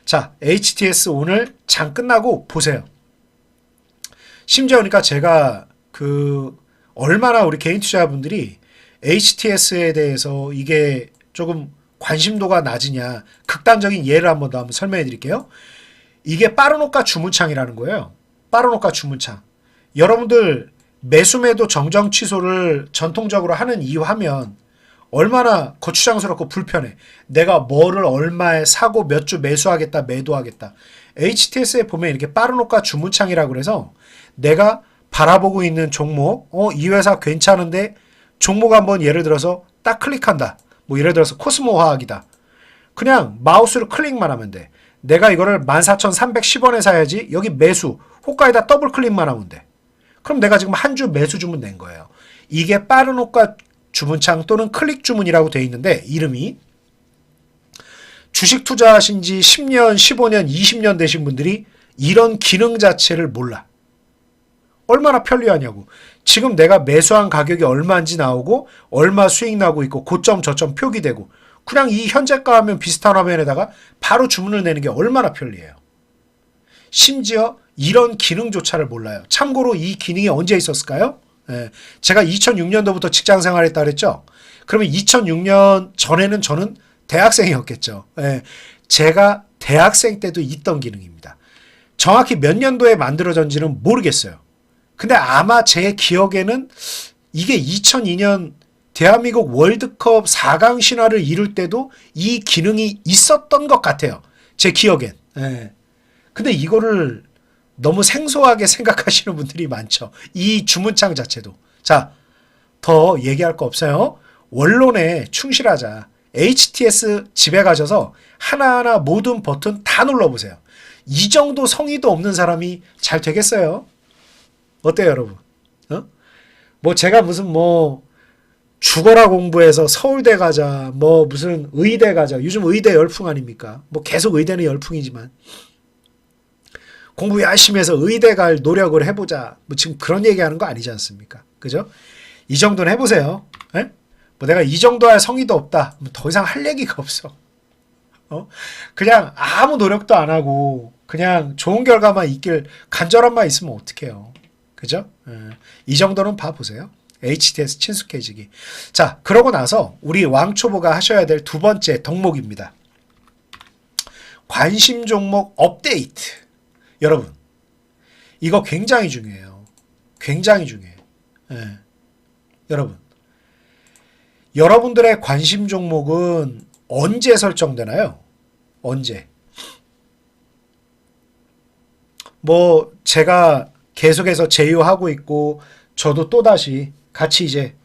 자, HTS 오늘 장 끝나고 보세요. 심지어 그러니까 제가 얼마나 우리 개인 투자자분들이 HTS에 대해서 이게 조금 관심도가 낮으냐, 극단적인 예를 한번 더 설명해 드릴게요. 이게 빠른 호가 주문창이라는 거예요. 빠른 호가 주문창. 여러분들 매수매도 정정 취소를 전통적으로 하는 이 화면 얼마나 거추장스럽고 불편해. 내가 뭐를 얼마에 사고 몇 주 매수하겠다, 매도하겠다. HTS에 보면 이렇게 빠른 호가 주문창이라고 그래서 내가 바라보고 있는 종목, 이 회사 괜찮은데 종목 한번 예를 들어서 딱 클릭한다. 뭐 예를 들어서 코스모 화학이다. 그냥 마우스로 클릭만 하면 돼. 내가 이거를 14,310원에 사야지. 여기 매수, 호가에다 더블 클릭만 하면 돼. 그럼 내가 지금 한 주 매수 주문 낸 거예요. 이게 빠른 호가 주문창 또는 클릭 주문이라고 되어 있는데 이름이 주식 투자하신 지 10년, 15년, 20년 되신 분들이 이런 기능 자체를 몰라. 얼마나 편리하냐고. 지금 내가 매수한 가격이 얼마인지 나오고 얼마 수익 나고 있고 고점 저점 표기되고 그냥 이 현재가 하면 비슷한 화면에다가 바로 주문을 내는 게 얼마나 편리해요. 심지어 이런 기능조차를 몰라요. 참고로 이 기능이 언제 있었을까요? 제가 2006년도부터 직장 생활했다 그랬죠. 그러면 2006년 전에는 저는 대학생이었겠죠. 제가 대학생 때도 있던 기능입니다. 정확히 몇 년도에 만들어졌는지는 모르겠어요. 근데 아마 제 기억에는 이게 2002년 대한민국 월드컵 4강 신화를 이룰 때도 이 기능이 있었던 것 같아요. 제 기억엔. 근데 이거를 너무 생소하게 생각하시는 분들이 많죠. 이 주문창 자체도. 자, 더 얘기할 거 없어요. 원론에 충실하자. HTS 집에 가셔서 하나하나 모든 버튼 다 눌러보세요. 이 정도 성의도 없는 사람이 잘 되겠어요? 어때요, 여러분? 뭐 제가 무슨 뭐 죽어라 공부해서 서울대 가자, 뭐 무슨 의대 가자. 요즘 의대 열풍 아닙니까? 뭐 계속 의대는 열풍이지만 공부 열심히 해서 의대 갈 노력을 해보자. 뭐 지금 그런 얘기하는 거 아니지 않습니까? 그죠? 이 정도는 해보세요. 뭐 내가 이 정도 할 성의도 없다. 뭐 더 이상 할 얘기가 없어. 그냥 아무 노력도 안 하고 그냥 좋은 결과만 있길 간절함만 있으면 어떡해요. 그죠? 이 정도는 봐보세요. HTS 친숙해지기. 자, 그러고 나서 우리 왕초보가 하셔야 될 두 번째 덕목입니다. 관심 종목 업데이트. 여러분, 이거 굉장히 중요해요. 굉장히 중요해요. 여러분, 여러분들의 관심 종목은 언제 설정되나요? 언제? 뭐 제가 계속해서 제휴하고 있고 저도 또다시 같이 이제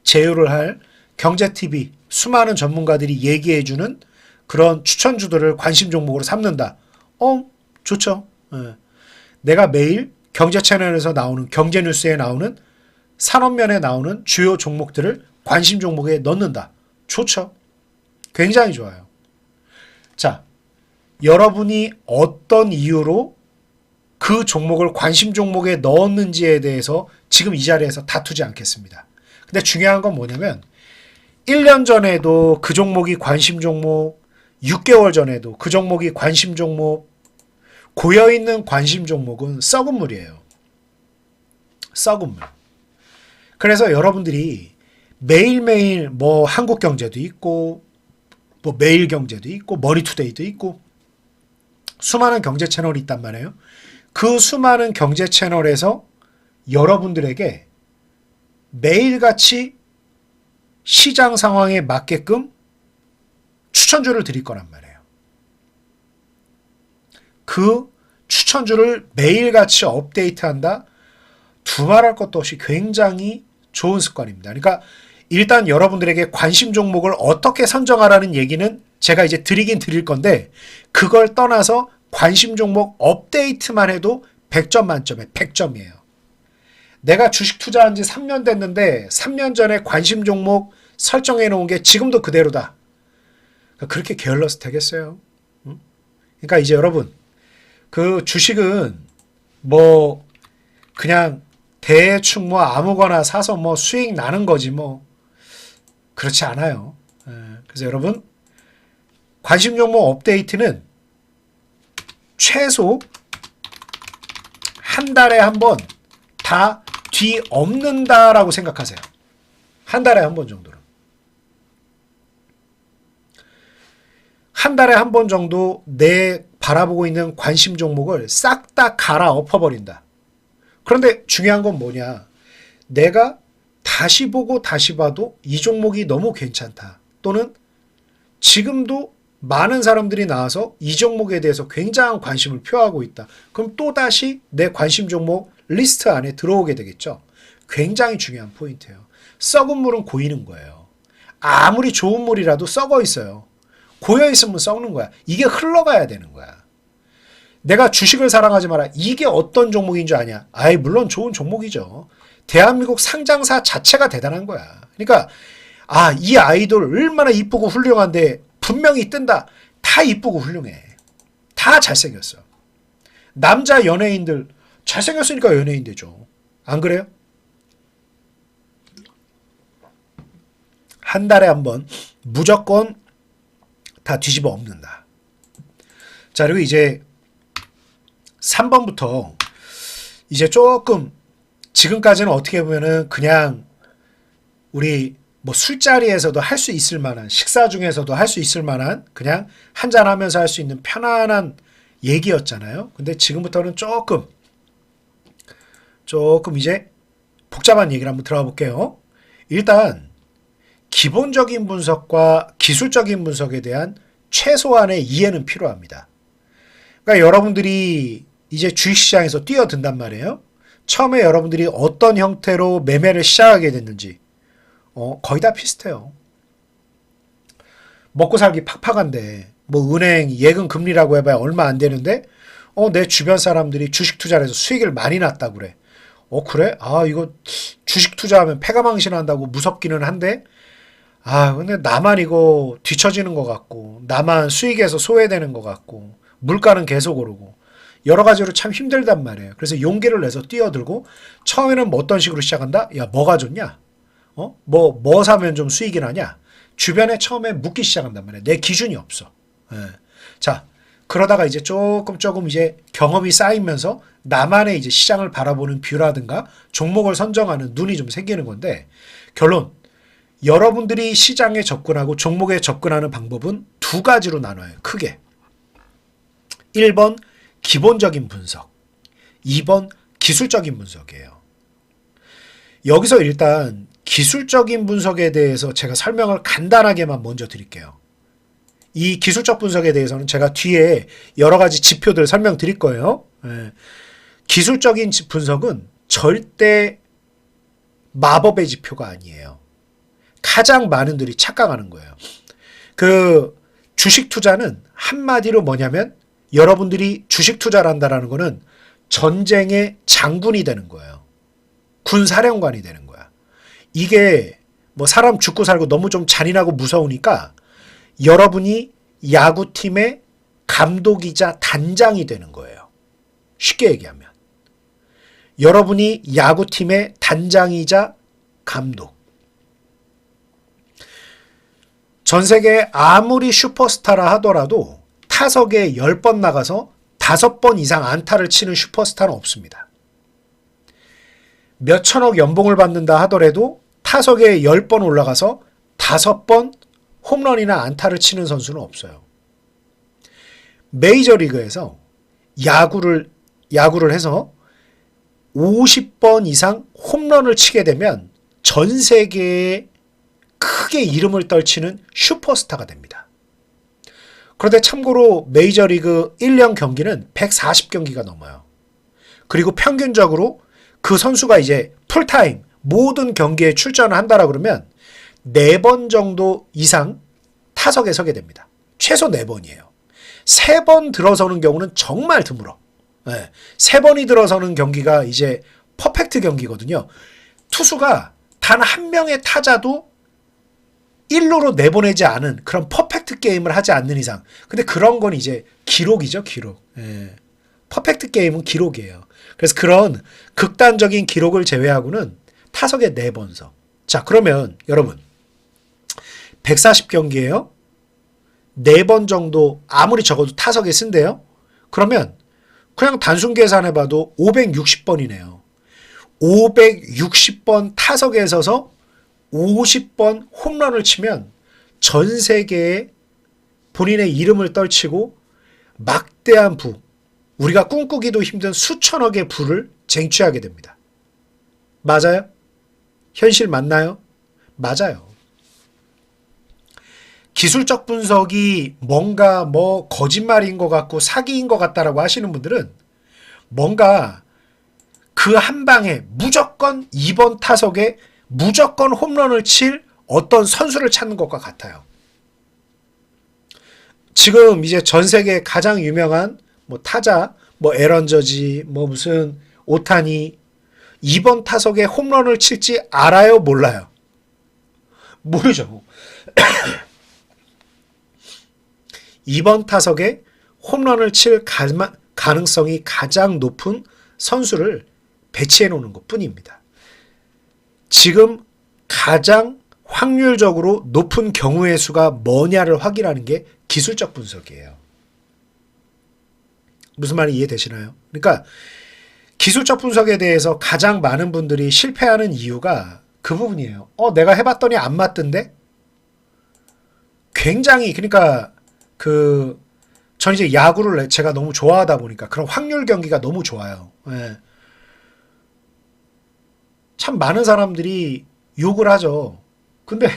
제휴를 할 경제TV 수많은 전문가들이 얘기해주는 그런 추천주들을 관심 종목으로 삼는다. 좋죠. 내가 매일 경제 채널에서 나오는 경제뉴스에 나오는 산업면에 나오는 주요 종목들을 관심 종목에 넣는다. 좋죠. 굉장히 좋아요. 자, 여러분이 어떤 이유로 그 종목을 관심 종목에 넣었는지에 대해서 지금 이 자리에서 다투지 않겠습니다. 근데 중요한 건 뭐냐면 1년 전에도 그 종목이 관심 종목, 6개월 전에도 그 종목이 관심 종목, 고여있는 관심 종목은 썩은 물이에요. 썩은 물. 그래서 여러분들이 매일매일 뭐 한국경제도 있고 뭐 매일경제도 있고 머니투데이도 있고 수많은 경제 채널이 있단 말이에요. 그 수많은 경제 채널에서 여러분들에게 매일같이 시장 상황에 맞게끔 추천주를 드릴 거란 말이에요. 그 추천주를 매일같이 업데이트한다? 두말할 것도 없이 굉장히 좋은 습관입니다. 그러니까 일단 여러분들에게 관심 종목을 어떻게 선정하라는 얘기는 제가 이제 드리긴 드릴 건데 그걸 떠나서 관심 종목 업데이트만 해도 100점 만점에 100점이에요. 내가 주식 투자한 지 3년 됐는데 3년 전에 관심 종목 설정해 놓은 게 지금도 그대로다. 그렇게 게을러서 되겠어요? 그러니까 이제 여러분 그 주식은 뭐 그냥 대충 뭐 아무거나 사서 뭐 수익 나는 거지 뭐 그렇지 않아요. 그래서 여러분 관심 종목 업데이트는 최소 한 달에 한 번 다 뒤엎는다라고 생각하세요. 한 달에 한 번 정도로. 한 달에 한 번 정도 내 바라보고 있는 관심 종목을 싹 다 갈아 엎어버린다. 그런데 중요한 건 뭐냐? 내가 다시 보고 다시 봐도 이 종목이 너무 괜찮다. 또는 지금도 많은 사람들이 나와서 이 종목에 대해서 굉장한 관심을 표하고 있다. 그럼 또다시 내 관심 종목 리스트 안에 들어오게 되겠죠. 굉장히 중요한 포인트예요. 썩은 물은 고이는 거예요. 아무리 좋은 물이라도 썩어 있어요. 고여 있으면 썩는 거야. 이게 흘러가야 되는 거야. 내가 주식을 사랑하지 마라. 이게 어떤 종목인 줄 아냐? 아이, 물론 좋은 종목이죠. 대한민국 상장사 자체가 대단한 거야. 그러니까 이 아이돌 얼마나 이쁘고 훌륭한데 분명히 뜬다. 다 이쁘고 훌륭해. 다 잘생겼어. 남자 연예인들 잘생겼으니까 연예인 되죠. 안 그래요? 한 달에 한 번 무조건 다 뒤집어 엎는다. 자, 그리고 이제 3번부터 이제 조금 지금까지는 어떻게 보면은 그냥 우리 뭐 술자리에서도 할 수 있을 만한, 식사 중에서도 할 수 있을 만한 그냥 한잔 하면서 할 수 있는 편안한 얘기였잖아요. 근데 지금부터는 조금 이제 복잡한 얘기를 한번 들어가 볼게요. 일단 기본적인 분석과 기술적인 분석에 대한 최소한의 이해는 필요합니다. 그러니까 여러분들이 이제 주식시장에서 뛰어든단 말이에요. 처음에 여러분들이 어떤 형태로 매매를 시작하게 됐는지 거의 다 비슷해요. 먹고 살기 팍팍한데 뭐 은행 예금 금리라고 해봐야 얼마 안 되는데 내 주변 사람들이 주식 투자를 해서 수익을 많이 났다고 그래. 그래? 이거 주식 투자하면 패가망신한다고 무섭기는 한데 근데 나만 이거 뒤처지는 것 같고 나만 수익에서 소외되는 것 같고 물가는 계속 오르고 여러 가지로 참 힘들단 말이에요. 그래서 용기를 내서 뛰어들고 처음에는 뭐 어떤 식으로 시작한다? 야, 뭐가 좋냐? 뭐 사면 좀 수익이 나냐? 주변에 처음에 묻기 시작한단 말이에요. 내 기준이 없어. 예. 자, 그러다가 이제 조금 이제 경험이 쌓이면서 나만의 이제 시장을 바라보는 뷰라든가 종목을 선정하는 눈이 좀 생기는 건데 결론. 여러분들이 시장에 접근하고 종목에 접근하는 방법은 두 가지로 나눠요. 크게. 1번 기본적인 분석, 2번 기술적인 분석이에요. 여기서 일단 기술적인 분석에 대해서 제가 설명을 간단하게만 먼저 드릴게요. 이 기술적 분석에 대해서는 제가 뒤에 여러 가지 지표들 설명드릴 거예요. 기술적인 분석은 절대 마법의 지표가 아니에요. 가장 많은 분들이 착각하는 거예요. 그 주식 투자는 한마디로 뭐냐면 여러분들이 주식 투자를 한다라는 거는 전쟁의 장군이 되는 거예요. 군사령관이 되는 거야. 이게 뭐 사람 죽고 살고 너무 좀 잔인하고 무서우니까 여러분이 야구팀의 감독이자 단장이 되는 거예요. 쉽게 얘기하면. 여러분이 야구팀의 단장이자 감독. 전 세계에 아무리 슈퍼스타라 하더라도 타석에 10번 나가서 5번 이상 안타를 치는 슈퍼스타는 없습니다. 몇 천억 연봉을 받는다 하더라도 타석에 10번 올라가서 5번 홈런이나 안타를 치는 선수는 없어요. 메이저리그에서 야구를 해서 50번 이상 홈런을 치게 되면 전 세계에 크게 이름을 떨치는 슈퍼스타가 됩니다. 그런데 참고로 메이저리그 1년 경기는 140경기가 넘어요. 그리고 평균적으로 그 선수가 이제 풀타임 모든 경기에 출전을 한다라 그러면 4번 정도 이상 타석에 서게 됩니다. 최소 4번이에요. 3번 들어서는 경우는 정말 드물어. 3번이 들어서는 경기가 이제 퍼펙트 경기거든요. 투수가 단 한 명의 타자도 1루로 내보내지 않은 그런 퍼펙트 게임을 하지 않는 이상. 근데 그런 건 이제 기록이죠, 기록. 퍼펙트 게임은 기록이에요. 그래서 그런 극단적인 기록을 제외하고는 타석에 4번 서. 자, 그러면 여러분 140경기예요. 4번 정도 아무리 적어도 타석에 쓴대요. 그러면 그냥 단순 계산해봐도 560번이네요. 560번 타석에 서서 50번 홈런을 치면 전 세계에 본인의 이름을 떨치고 막대한 부, 우리가 꿈꾸기도 힘든 수천억의 부를 쟁취하게 됩니다. 맞아요? 현실 맞나요? 맞아요. 기술적 분석이 뭔가 뭐 거짓말인 것 같고 사기인 것 같다라고 하시는 분들은 뭔가 그 한 방에 무조건 2번 타석에 무조건 홈런을 칠 어떤 선수를 찾는 것과 같아요. 지금 이제 전 세계 가장 유명한 뭐 타자, 뭐 에런 저지, 뭐 무슨 오타니 2번 타석에 홈런을 칠지 알아요? 몰라요? 모르죠. 2번 타석에 홈런을 칠 가능성이 가장 높은 선수를 배치해 놓는 것 뿐입니다. 지금 가장 확률적으로 높은 경우의 수가 뭐냐를 확인하는 게 기술적 분석이에요. 무슨 말이 이해되시나요? 그러니까 기술적 분석에 대해서 가장 많은 분들이 실패하는 이유가 그 부분이에요. 내가 해봤더니 안 맞던데? 굉장히, 그러니까 전 이제 야구를 제가 너무 좋아하다 보니까 그런 확률 경기가 너무 좋아요. 예. 참 많은 사람들이 욕을 하죠. 근데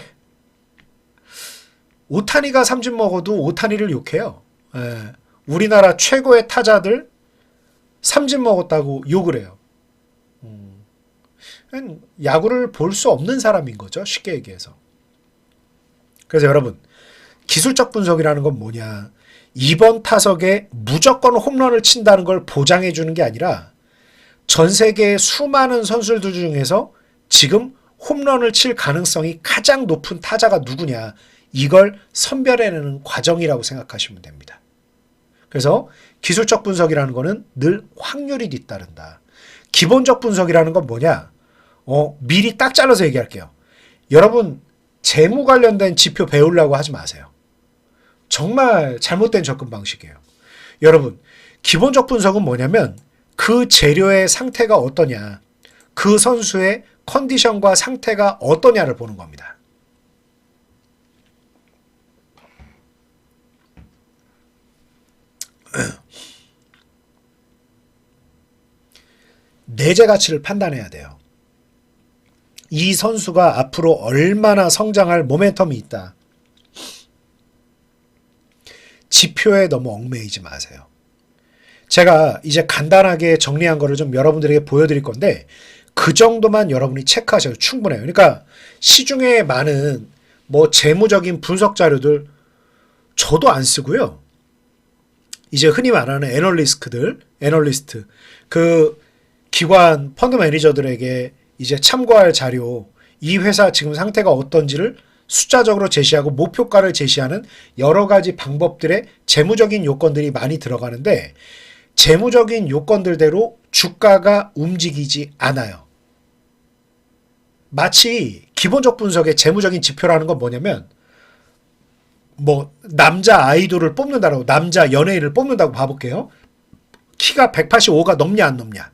오타니가 삼진 먹어도 오타니를 욕해요. 예. 우리나라 최고의 타자들 삼진 먹었다고 욕을 해요. 야구를 볼 수 없는 사람인 거죠. 쉽게 얘기해서. 그래서 여러분, 기술적 분석이라는 건 뭐냐. 2번 타석에 무조건 홈런을 친다는 걸 보장해 주는 게 아니라 전 세계의 수많은 선수들 중에서 지금 홈런을 칠 가능성이 가장 높은 타자가 누구냐. 이걸 선별해내는 과정이라고 생각하시면 됩니다. 그래서 기술적 분석이라는 거는 늘 확률이 뒤따른다. 기본적 분석이라는 건 뭐냐? 미리 딱 잘라서 얘기할게요. 여러분, 재무 관련된 지표 배우려고 하지 마세요. 정말 잘못된 접근 방식이에요. 여러분, 기본적 분석은 뭐냐면 그 재료의 상태가 어떠냐, 그 선수의 컨디션과 상태가 어떠냐를 보는 겁니다. 내재 가치를 판단해야 돼요. 이 선수가 앞으로 얼마나 성장할 모멘텀이 있다. 지표에 너무 얽매이지 마세요. 제가 이제 간단하게 정리한 거를 좀 여러분들에게 보여드릴 건데 그 정도만 여러분이 체크하셔도 충분해요. 그러니까 시중에 많은 뭐 재무적인 분석 자료들 저도 안 쓰고요. 이제 흔히 말하는 애널리스트, 그 기관 펀드 매니저들에게 이제 참고할 자료, 이 회사 지금 상태가 어떤지를 숫자적으로 제시하고 목표가를 제시하는 여러 가지 방법들의 재무적인 요건들이 많이 들어가는데 재무적인 요건들대로 주가가 움직이지 않아요. 마치 기본적 분석의 재무적인 지표라는 건 뭐냐면 뭐 남자 아이돌을 뽑는다라고, 남자 연예인을 뽑는다고 봐볼게요. 키가 185가 넘냐 안 넘냐,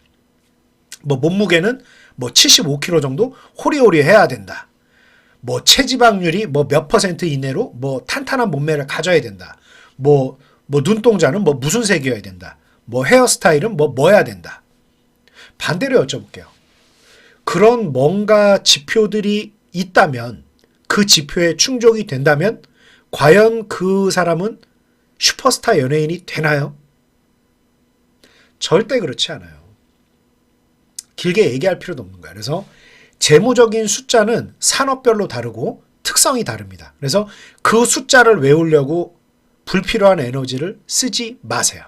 뭐 몸무게는 뭐 75kg 정도 호리호리 해야 된다, 뭐 체지방률이 뭐 몇 퍼센트 이내로 뭐 탄탄한 몸매를 가져야 된다, 뭐 눈동자는 뭐 무슨 색이어야 된다, 뭐 헤어스타일은 뭐 해야 된다. 반대로 여쭤볼게요. 그런 뭔가 지표들이 있다면, 그 지표에 충족이 된다면 과연 그 사람은 슈퍼스타 연예인이 되나요? 절대 그렇지 않아요. 길게 얘기할 필요도 없는 거예요. 그래서 재무적인 숫자는 산업별로 다르고 특성이 다릅니다. 그래서 그 숫자를 외우려고 불필요한 에너지를 쓰지 마세요.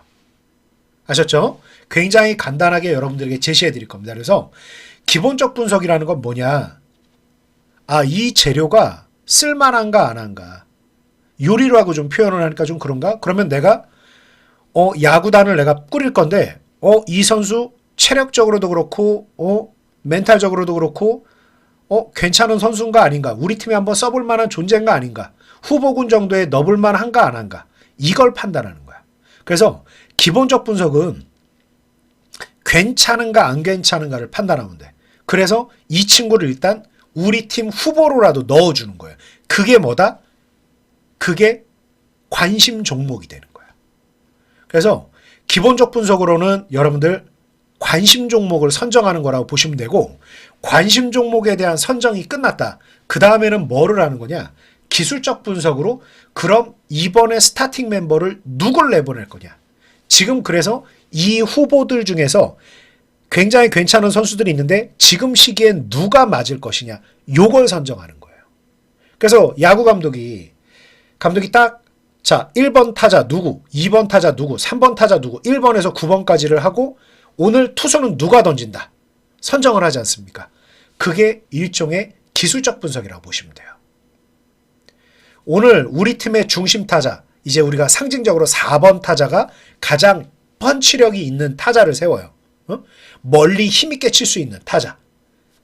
아셨죠? 굉장히 간단하게 여러분들에게 제시해 드릴 겁니다. 그래서 기본적 분석이라는 건 뭐냐? 이 재료가 쓸만한가 안 한가. 요리로 하고 좀 표현을 하니까 좀 그런가? 그러면 내가 야구단을 내가 꾸릴 건데 이 선수 체력적으로도 그렇고 멘탈적으로도 그렇고 괜찮은 선수인가 아닌가, 우리 팀에 한번 써볼 만한 존재인가 아닌가, 후보군 정도에 넣어볼 만한가 안 한가, 이걸 판단하는 거야. 그래서 기본적 분석은 괜찮은가 안 괜찮은가를 판단하면 돼. 그래서 이 친구를 일단 우리 팀 후보로라도 넣어주는 거예요. 그게 뭐다? 그게 관심 종목이 되는 거예요. 그래서 기본적 분석으로는 여러분들 관심 종목을 선정하는 거라고 보시면 되고, 관심 종목에 대한 선정이 끝났다. 그 다음에는 뭐를 하는 거냐? 기술적 분석으로 그럼 이번에 스타팅 멤버를 누굴 내보낼 거냐? 지금 그래서 이 후보들 중에서 굉장히 괜찮은 선수들이 있는데 지금 시기엔 누가 맞을 것이냐? 요걸 선정하는 거예요. 그래서 야구 감독이 딱 자, 1번 타자 누구, 2번 타자 누구, 3번 타자 누구, 1번에서 9번까지를 하고 오늘 투수는 누가 던진다. 선정을 하지 않습니까? 그게 일종의 기술적 분석이라고 보시면 돼요. 오늘 우리 팀의 중심 타자, 이제 우리가 상징적으로 4번 타자가 가장 펀치력이 있는 타자를 세워요. 멀리 힘있게 칠 수 있는 타자.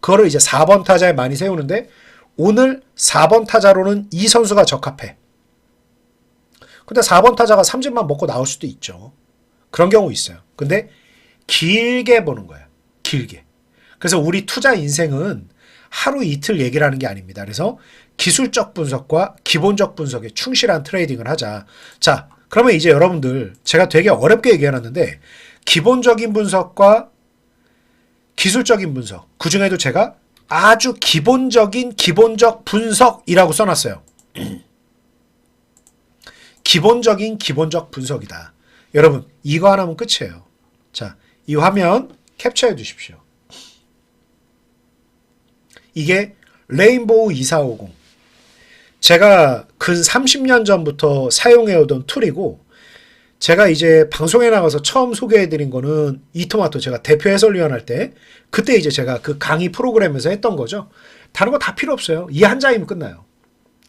그거를 이제 4번 타자에 많이 세우는데 오늘 4번 타자로는 이 선수가 적합해. 근데 4번 타자가 삼진만 먹고 나올 수도 있죠. 그런 경우 있어요. 근데 길게 보는 거예요. 길게. 그래서 우리 투자 인생은 하루 이틀 얘기를 하는 게 아닙니다. 그래서 기술적 분석과 기본적 분석에 충실한 트레이딩을 하자. 자, 그러면 이제 여러분들 제가 되게 어렵게 얘기해놨는데 기본적인 분석과 기술적인 분석, 그중에도 제가 아주 기본적인 기본적 분석이라고 써놨어요. 기본적인 기본적 분석이다. 여러분 이거 하나면 끝이에요. 자, 이 화면 캡처해 두십시오. 이게 레인보우 2450. 제가 근 30년 전부터 사용해오던 툴이고, 제가 이제 방송에 나가서 처음 소개해드린 거는 이토마토 제가 대표 해설위원 할 때, 그때 이제 제가 그 강의 프로그램에서 했던 거죠. 다른 거 다 필요 없어요. 이 한 장이면 끝나요.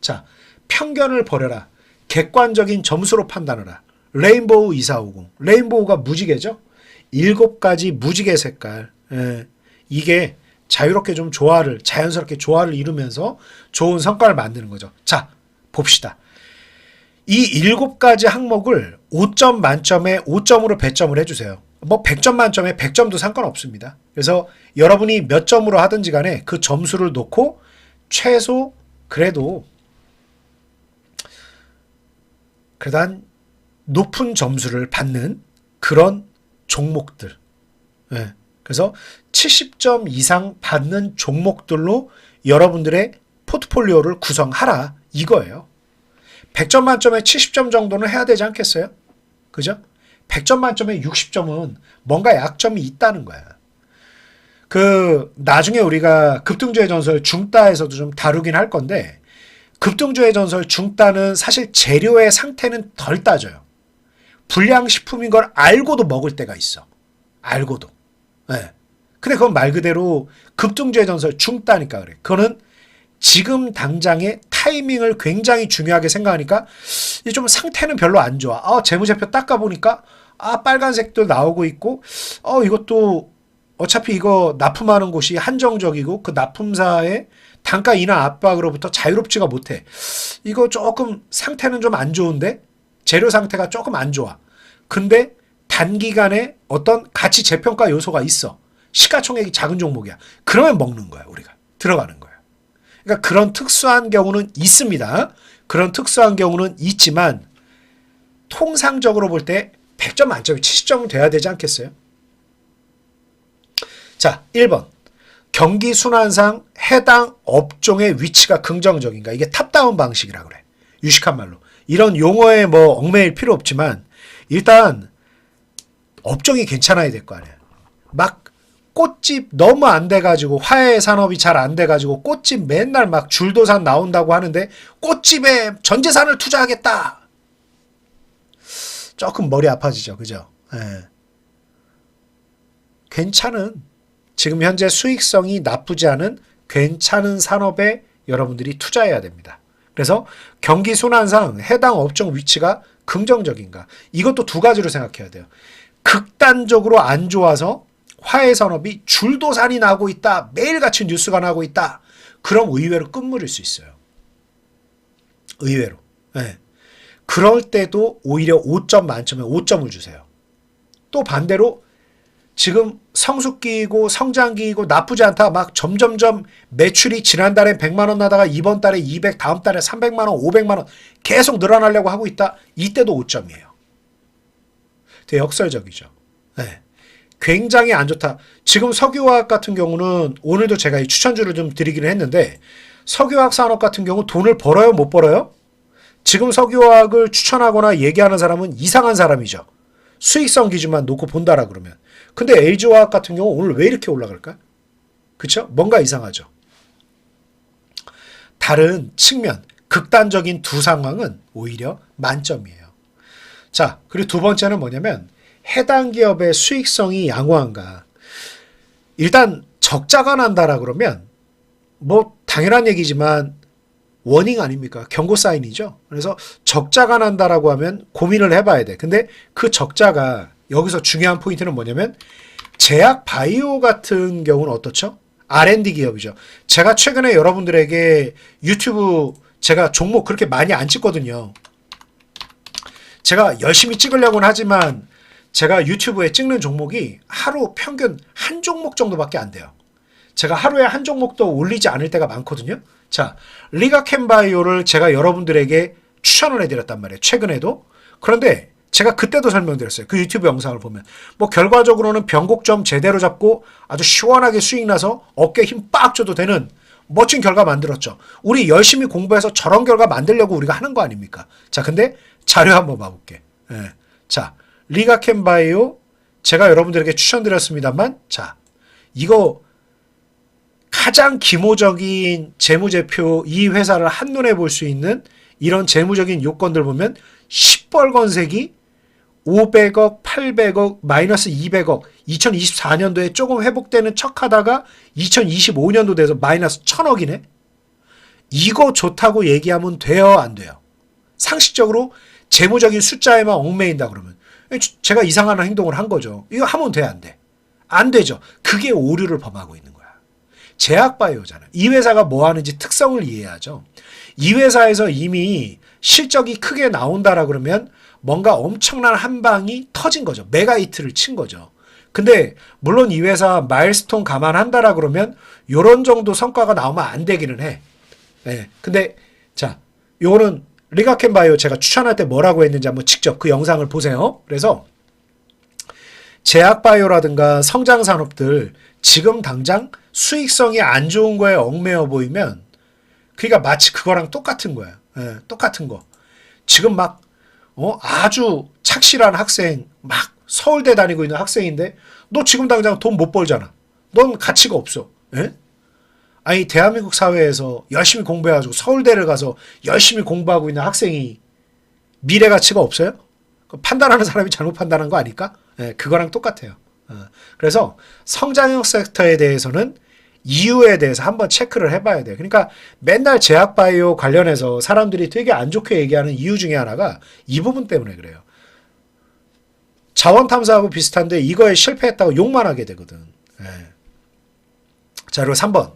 자, 편견을 버려라. 객관적인 점수로 판단하라. 레인보우 2450. 레인보우가 무지개죠? 7가지 무지개 색깔. 예. 이게 자유롭게 좀 자연스럽게 조화를 이루면서 좋은 성과를 만드는 거죠. 자, 봅시다. 이 7가지 항목을 5점 만점에 5점으로 배점을 해주세요. 뭐 100점 만점에 100점도 상관없습니다. 그래서 여러분이 몇 점으로 하든지 간에 그 점수를 놓고 최소 그래도 한 높은 점수를 받는 그런 종목들. 예. 그래서 70점 이상 받는 종목들로 여러분들의 포트폴리오를 구성하라. 이거예요. 100점 만점에 70점 정도는 해야 되지 않겠어요? 그죠? 100점 만점에 60점은 뭔가 약점이 있다는 거야. 나중에 우리가 급등주의 전설 중따에서도 좀 다루긴 할 건데, 급등주의 전설 중따는 사실 재료의 상태는 덜 따져요. 불량식품인 걸 알고도 먹을 때가 있어. 알고도. 네. 근데 그건 말 그대로 급등주의 전설 중따니까 그래. 그거는 지금 당장의 타이밍을 굉장히 중요하게 생각하니까 좀 상태는 별로 안 좋아. 재무제표 닦아보니까 빨간색도 나오고 있고 이것도 어차피 이거 납품하는 곳이 한정적이고 그 납품사의 단가 인하 압박으로부터 자유롭지가 못해. 이거 조금 상태는 좀 안 좋은데? 재료 상태가 조금 안 좋아. 근데 단기간에 어떤 가치 재평가 요소가 있어. 시가총액이 작은 종목이야. 그러면 먹는 거야, 우리가. 들어가는 거야. 그러니까 그런 특수한 경우는 있습니다. 그런 특수한 경우는 있지만 통상적으로 볼 때 100점 만점에 70점은 돼야 되지 않겠어요? 자, 1번. 경기 순환상 해당 업종의 위치가 긍정적인가. 이게 탑다운 방식이라 그래. 유식한 말로. 이런 용어에 뭐 얽매일 필요 없지만 일단 업종이 괜찮아야 될 거 아니야. 막 꽃집 너무 안 돼가지고 화훼 산업이 잘 안 돼가지고 꽃집 맨날 막 줄도산 나온다고 하는데 꽃집에 전 재산을 투자하겠다. 조금 머리 아파지죠. 그죠? 예. 괜찮은 지금 현재 수익성이 나쁘지 않은 괜찮은 산업에 여러분들이 투자해야 됩니다. 그래서 경기 순환상 해당 업종 위치가 긍정적인가. 이것도 두 가지로 생각해야 돼요. 극단적으로 안 좋아서 화훼 산업이 줄도산이 나고 있다. 매일같이 뉴스가 나고 있다. 그럼 의외로 끝물일 수 있어요. 의외로. 네. 그럴 때도 오히려 5점 만점에 5점을 주세요. 또 반대로 지금 성숙기이고 성장기이고 나쁘지 않다. 막 점점점 매출이 지난달에 100만 원 나다가 이번 달에 200, 다음 달에 300만 원, 500만 원 계속 늘어나려고 하고 있다. 이때도 5점이에요. 되게 역설적이죠. 네. 굉장히 안 좋다. 지금 석유화학 같은 경우는 오늘도 제가 이 추천주를 좀 드리기는 했는데 석유화학 산업 같은 경우 돈을 벌어요? 못 벌어요? 지금 석유화학을 추천하거나 얘기하는 사람은 이상한 사람이죠. 수익성 기준만 놓고 본다라 그러면. 근데 LG화학 같은 경우 오늘 왜 이렇게 올라갈까? 그쵸? 뭔가 이상하죠. 다른 측면, 극단적인 두 상황은 오히려 만점이에요. 자, 그리고 두 번째는 뭐냐면 해당 기업의 수익성이 양호한가. 일단 적자가 난다라 그러면 뭐 당연한 얘기지만 워닝 아닙니까? 경고 사인이죠. 그래서 적자가 난다라고 하면 고민을 해봐야 돼. 근데 그 적자가 여기서 중요한 포인트는 뭐냐면 제약 바이오 같은 경우는 어떻죠? R&D 기업이죠. 제가 최근에 여러분들에게 유튜브 제가 종목 그렇게 많이 안 찍거든요. 제가 열심히 찍으려고는 하지만 제가 유튜브에 찍는 종목이 하루 평균 한 종목 정도밖에 안 돼요. 제가 하루에 한 종목도 올리지 않을 때가 많거든요. 자, 리가캠바이오를 제가 여러분들에게 추천을 해드렸단 말이에요. 최근에도. 그런데 제가 그때도 설명드렸어요. 그 유튜브 영상을 보면. 뭐 결과적으로는 변곡점 제대로 잡고 아주 시원하게 수익 나서 어깨 힘 빡 줘도 되는 멋진 결과 만들었죠. 우리 열심히 공부해서 저런 결과 만들려고 우리가 하는 거 아닙니까? 자, 근데 자료 한번 봐볼게. 예. 자, 리가캠바이오 제가 여러분들에게 추천드렸습니다만 자, 이거 가장 기모적인 재무제표 이 회사를 한눈에 볼 수 있는 이런 재무적인 요건들 보면 시뻘건색이 500억, 800억, 마이너스 200억 2024년도에 조금 회복되는 척하다가 2025년도 돼서 마이너스 1000억이네. 이거 좋다고 얘기하면 돼요, 안 돼요? 상식적으로 재무적인 숫자에만 얽매인다 그러면 제가 이상한 행동을 한 거죠. 이거 하면 돼, 안 돼? 안 되죠. 그게 오류를 범하고 있는 거야. 제약바이오잖아. 이 회사가 뭐 하는지 특성을 이해하죠. 이 회사에서 이미 실적이 크게 나온다라 그러면 뭔가 엄청난 한 방이 터진 거죠. 메가히트를 친 거죠. 근데 물론 이 회사 마일스톤 감안한다라 그러면 요런 정도 성과가 나오면 안 되기는 해. 네. 근데 자, 요거는 리가캠바이오 제가 추천할 때 뭐라고 했는지 한번 직접 그 영상을 보세요. 그래서 제약바이오라든가 성장산업들 지금 당장 수익성이 안 좋은 거에 얽매여 보이면 그러니까 마치 그거랑 똑같은 거야. 예, 똑같은 거. 지금 막 아주 착실한 학생 막 서울대 다니고 있는 학생인데 너 지금 당장 돈 못 벌잖아. 넌 가치가 없어. 예? 아니 대한민국 사회에서 열심히 공부해가지고 서울대를 가서 열심히 공부하고 있는 학생이 미래 가치가 없어요? 판단하는 사람이 잘못 판단한 거 아닐까? 예, 그거랑 똑같아요. 그래서 성장형 섹터에 대해서는 이유에 대해서 한번 체크를 해봐야 돼요. 그러니까 맨날 제약바이오 관련해서 사람들이 되게 안 좋게 얘기하는 이유 중에 하나가 이 부분 때문에 그래요. 자원탐사하고 비슷한데 이거에 실패했다고 욕만 하게 되거든. 예. 자, 그리고 3번.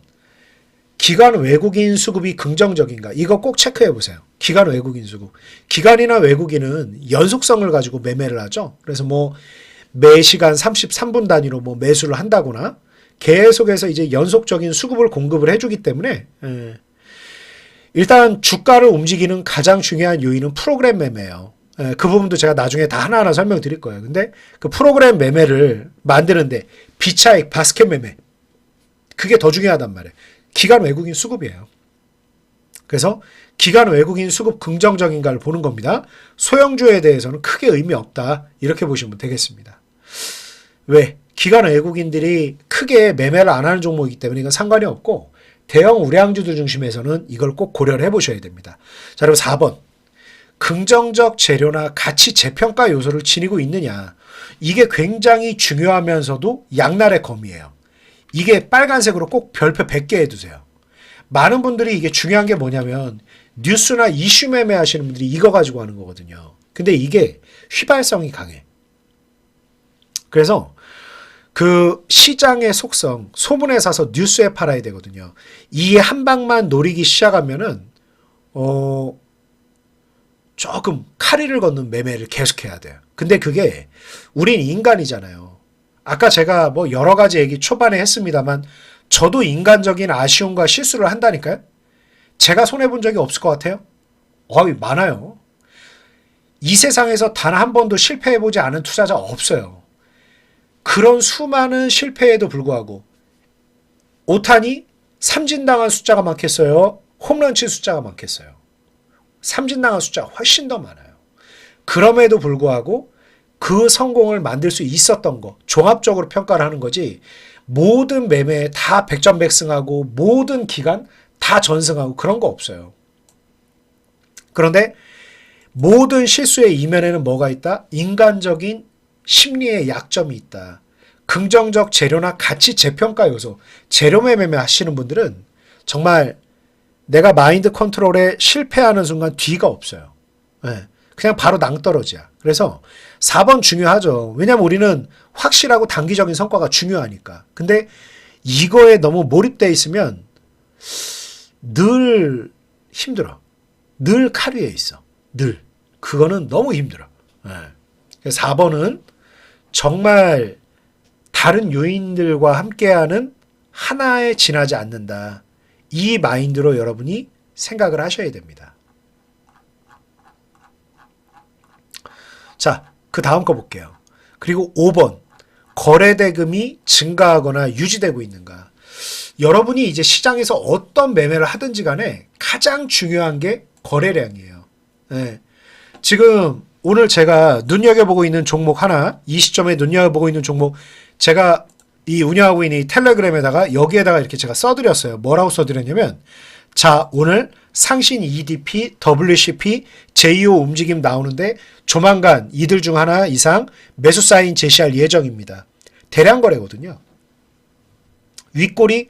기관 외국인 수급이 긍정적인가? 이거 꼭 체크해 보세요. 기관 외국인 수급. 기관이나 외국인은 연속성을 가지고 매매를 하죠. 그래서 뭐 매시간 33분 단위로 뭐 매수를 한다거나 계속해서 이제 연속적인 수급을 공급을 해주기 때문에 일단 주가를 움직이는 가장 중요한 요인은 프로그램 매매예요. 그 부분도 제가 나중에 다 하나하나 설명드릴 거예요. 근데 그 프로그램 매매를 만드는데 비차익 바스켓 매매 그게 더 중요하단 말이에요. 기관 외국인 수급이에요. 그래서 기관 외국인 수급 긍정적인가를 보는 겁니다. 소형주에 대해서는 크게 의미 없다. 이렇게 보시면 되겠습니다. 왜? 기관 외국인들이 크게 매매를 안 하는 종목이기 때문에 이건 상관이 없고 대형 우량주들 중심에서는 이걸 꼭 고려를 해보셔야 됩니다. 자, 그리고 4번. 긍정적 재료나 가치 재평가 요소를 지니고 있느냐. 이게 굉장히 중요하면서도 양날의 검이에요. 이게 빨간색으로 꼭 별표 100개 해두세요. 많은 분들이 이게 중요한 게 뭐냐면 뉴스나 이슈 매매 하시는 분들이 이거 가지고 하는 거거든요. 근데 이게 휘발성이 강해. 그래서 그 시장의 속성, 소문에 사서 뉴스에 팔아야 되거든요. 이 한 방만 노리기 시작하면은 조금 카리를 걷는 매매를 계속해야 돼요. 근데 그게 우린 인간이잖아요. 아까 제가 뭐 여러 가지 얘기 초반에 했습니다만 저도 인간적인 아쉬움과 실수를 한다니까요. 제가 손해본 적이 없을 것 같아요. 많아요. 이 세상에서 단 한 번도 실패해보지 않은 투자자 없어요. 그런 수많은 실패에도 불구하고 오타니 삼진당한 숫자가 많겠어요? 홈런 친 숫자가 많겠어요? 삼진당한 숫자가 훨씬 더 많아요. 그럼에도 불구하고 그 성공을 만들 수 있었던 거 종합적으로 평가를 하는 거지 모든 매매에 다 백전백승하고 모든 기간 다 전승하고 그런 거 없어요. 그런데 모든 실수의 이면에는 뭐가 있다? 인간적인 심리의 약점이 있다. 긍정적 재료나 가치 재평가 요소, 재료매 매매 하시는 분들은 정말 내가 마인드 컨트롤에 실패하는 순간 뒤가 없어요. 네, 그냥 바로 낭떠러지야. 그래서 4번 중요하죠. 왜냐하면 우리는 확실하고 단기적인 성과가 중요하니까. 근데 이거에 너무 몰입되어 있으면 늘 힘들어. 늘 칼 위에 있어. 늘. 그거는 너무 힘들어. 네. 4번은 정말 다른 요인들과 함께하는 하나에 지나지 않는다. 이 마인드로 여러분이 생각을 하셔야 됩니다. 자, 그 다음 거 볼게요. 그리고 5번. 거래대금이 증가하거나 유지되고 있는가. 여러분이 이제 시장에서 어떤 매매를 하든지 간에 가장 중요한 게 거래량이에요. 네. 지금 오늘 제가 눈여겨보고 있는 종목 하나, 이 시점에 눈여겨보고 있는 종목, 제가 이 운영하고 있는 이 텔레그램에다가 여기에다가 이렇게 제가 써드렸어요. 뭐라고 써드렸냐면, 자, 오늘 상신 EDP, WCP, JO 움직임 나오는데 조만간 이들 중 하나 이상 매수 사인 제시할 예정입니다. 대량 거래거든요. 윗골이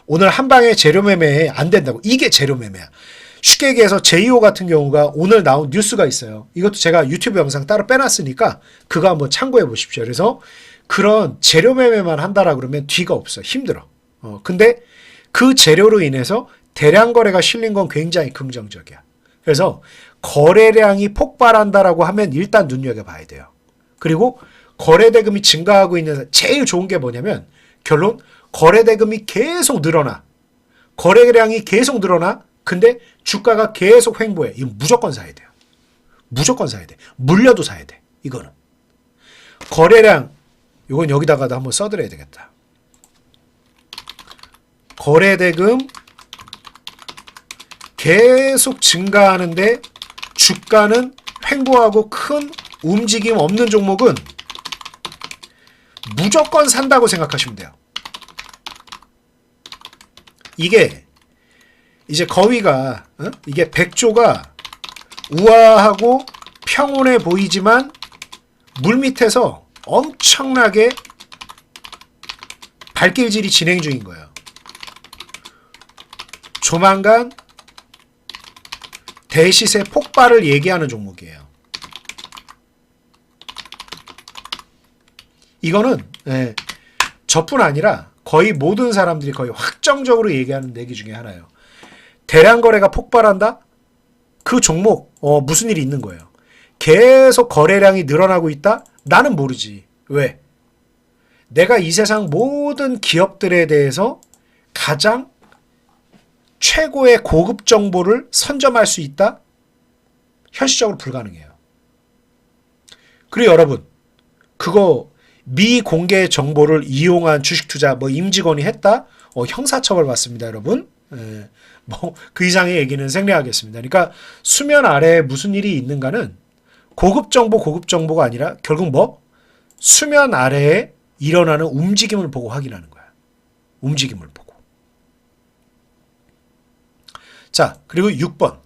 오늘 한 방에 재료 매매에 안 된다고. 이게 재료 매매야. 쉽게 얘기해서 JO 같은 경우가 오늘 나온 뉴스가 있어요. 이것도 제가 유튜브 영상 따로 빼놨으니까 그거 한번 참고해 보십시오. 그래서 그런 재료 매매만 한다라 그러면 뒤가 없어. 힘들어. 근데 그 재료로 인해서 대량 거래가 실린 건 굉장히 긍정적이야. 그래서 거래량이 폭발한다라고 하면 일단 눈여겨봐야 돼요. 그리고 거래대금이 증가하고 있는 제일 좋은 게 뭐냐면 결론 거래대금이 계속 늘어나. 거래량이 계속 늘어나. 근데 주가가 계속 횡보해. 이건 무조건 사야 돼요. 무조건 사야 돼. 물려도 사야 돼. 이거는. 거래량 이건 여기다가도 한번 써드려야 되겠다. 거래대금 계속 증가하는데 주가는 횡보하고 큰 움직임 없는 종목은 무조건 산다고 생각하시면 돼요. 이게 이제 거위가 이게 백조가 우아하고 평온해 보이지만 물밑에서 엄청나게 발길질이 진행 중인 거예요. 조만간 대시세 폭발을 얘기하는 종목이에요. 이거는 저뿐 아니라 거의 모든 사람들이 거의 확정적으로 얘기하는 얘기 중에 하나예요. 대량 거래가 폭발한다? 그 종목 무슨 일이 있는 거예요. 계속 거래량이 늘어나고 있다? 나는 모르지. 왜? 내가 이 세상 모든 기업들에 대해서 가장 최고의 고급 정보를 선점할 수 있다? 현실적으로 불가능해요. 그리고 여러분, 그거 미공개 정보를 이용한 주식 투자 임직원이 했다? 형사처벌 받습니다, 여러분. 그 이상의 얘기는 생략하겠습니다. 그러니까 수면 아래에 무슨 일이 있는가는 고급 정보가 아니라 결국 수면 아래에 일어나는 움직임을 보고 확인하는 거야. 움직임을 보고. 자, 그리고 6번.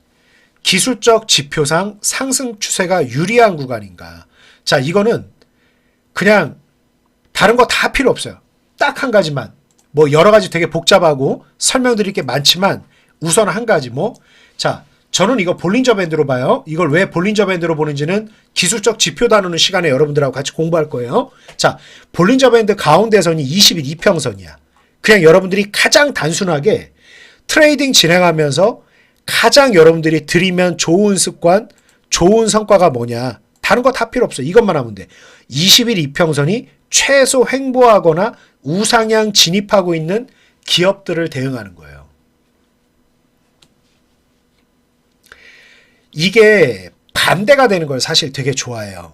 기술적 지표상 상승 추세가 유리한 구간인가. 자, 이거는 그냥 다른 거 다 필요 없어요. 딱 한 가지만. 여러 가지 되게 복잡하고 설명드릴 게 많지만 우선 한 가지 자, 저는 이거 볼린저 밴드로 봐요. 이걸 왜 볼린저 밴드로 보는지는 기술적 지표 다루는 시간에 여러분들하고 같이 공부할 거예요. 자, 볼린저 밴드 가운데선이 20일 이평선이야. 그냥 여러분들이 가장 단순하게 트레이딩 진행하면서 가장 여러분들이 들이면 좋은 습관, 좋은 성과가 뭐냐. 다른 거 다 필요 없어. 이것만 하면 돼. 20일 이평선이 최소 횡보하거나 우상향 진입하고 있는 기업들을 대응하는 거예요. 이게 반대가 되는 걸 사실 되게 좋아해요.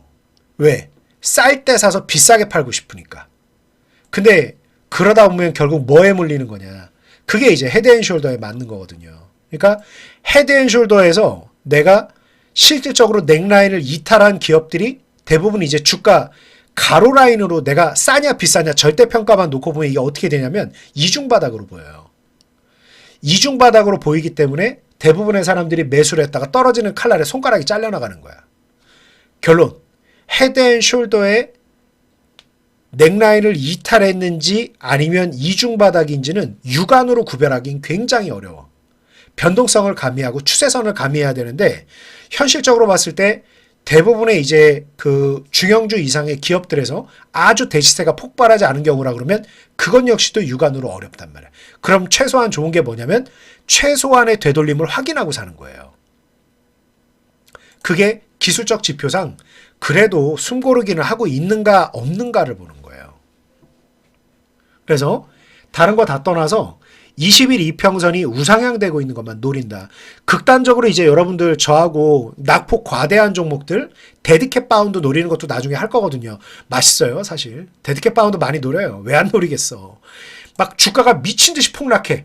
왜? 쌀 때 사서 비싸게 팔고 싶으니까. 근데 그러다 보면 결국 뭐에 물리는 거냐. 그게 이제 헤드앤숄더에 맞는 거거든요. 그러니까 헤드앤숄더에서 내가 실질적으로 넥라인을 이탈한 기업들이 대부분 이제 주가 가로라인으로 내가 싸냐 비싸냐 절대평가만 놓고 보면 이게 어떻게 되냐면 이중바닥으로 보여요. 이중바닥으로 보이기 때문에 대부분의 사람들이 매수를 했다가 떨어지는 칼날에 손가락이 잘려나가는 거야. 결론. 헤드앤숄더에 넥라인을 이탈했는지 아니면 이중바닥인지는 육안으로 구별하기는 굉장히 어려워. 변동성을 가미하고 추세선을 가미해야 되는데 현실적으로 봤을 때 대부분의 이제 그 중형주 이상의 기업들에서 아주 대시세가 폭발하지 않은 경우라 그러면 그건 역시도 육안으로 어렵단 말이야. 그럼 최소한 좋은 게 뭐냐면 최소한의 되돌림을 확인하고 사는 거예요. 그게 기술적 지표상 그래도 숨고르기는 하고 있는가 없는가를 보는 거예요. 그래서 다른 거 다 떠나서 20일 이평선이 우상향되고 있는 것만 노린다. 극단적으로 이제 여러분들 저하고 낙폭 과대한 종목들 데드캣 바운드 노리는 것도 나중에 할 거거든요. 맛있어요 사실. 데드캣 바운드 많이 노려요. 왜 안 노리겠어. 막 주가가 미친 듯이 폭락해.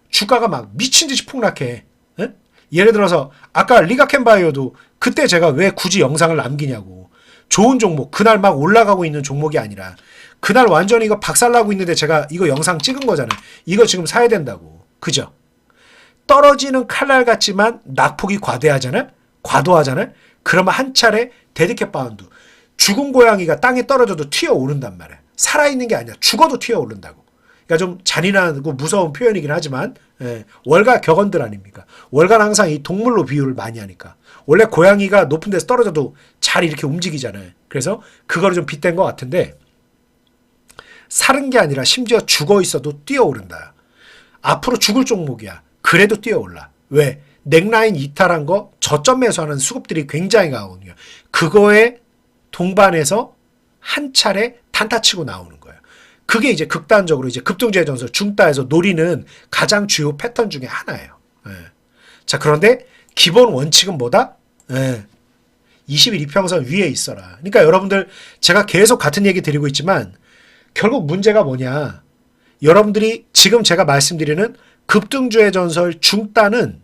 주가가 막 미친 듯이 폭락해. 에? 예를 들어서 아까 리가켄바이오도 그때 제가 왜 굳이 영상을 남기냐고. 좋은 종목, 그날 막 올라가고 있는 종목이 아니라 그날 완전히 이거 박살나고 있는데 제가 이거 영상 찍은 거잖아요. 이거 지금 사야 된다고. 그죠? 떨어지는 칼날 같지만 낙폭이 과도하잖아요. 그러면 한 차례 데드캣 바운드. 죽은 고양이가 땅에 떨어져도 튀어오른단 말이야. 살아있는 게 아니야. 죽어도 튀어오른다고. 그러니까 좀 잔인하고 무서운 표현이긴 하지만 월가 격언들 아닙니까? 월가는 항상 이 동물로 비유를 많이 하니까. 원래 고양이가 높은 데서 떨어져도 잘 이렇게 움직이잖아요. 그래서 그거를 좀 빗댄 것 같은데 사는 게 아니라 심지어 죽어 있어도 뛰어오른다. 앞으로 죽을 종목이야. 그래도 뛰어올라. 왜? 넥라인 이탈한 거 저점 매수하는 수급들이 굉장히 강하거든요. 그거에 동반해서 한 차례 단타치고 나오는 거예요. 그게 이제 극단적으로 이제 급등주의 전설 중따에서 노리는 가장 주요 패턴 중에 하나예요. 예. 자, 그런데 기본 원칙은 뭐다? 20일 이평선 위에 있어라. 그러니까 여러분들 제가 계속 같은 얘기 드리고 있지만 결국 문제가 뭐냐. 여러분들이 지금 제가 말씀드리는 급등주의 전설 중따는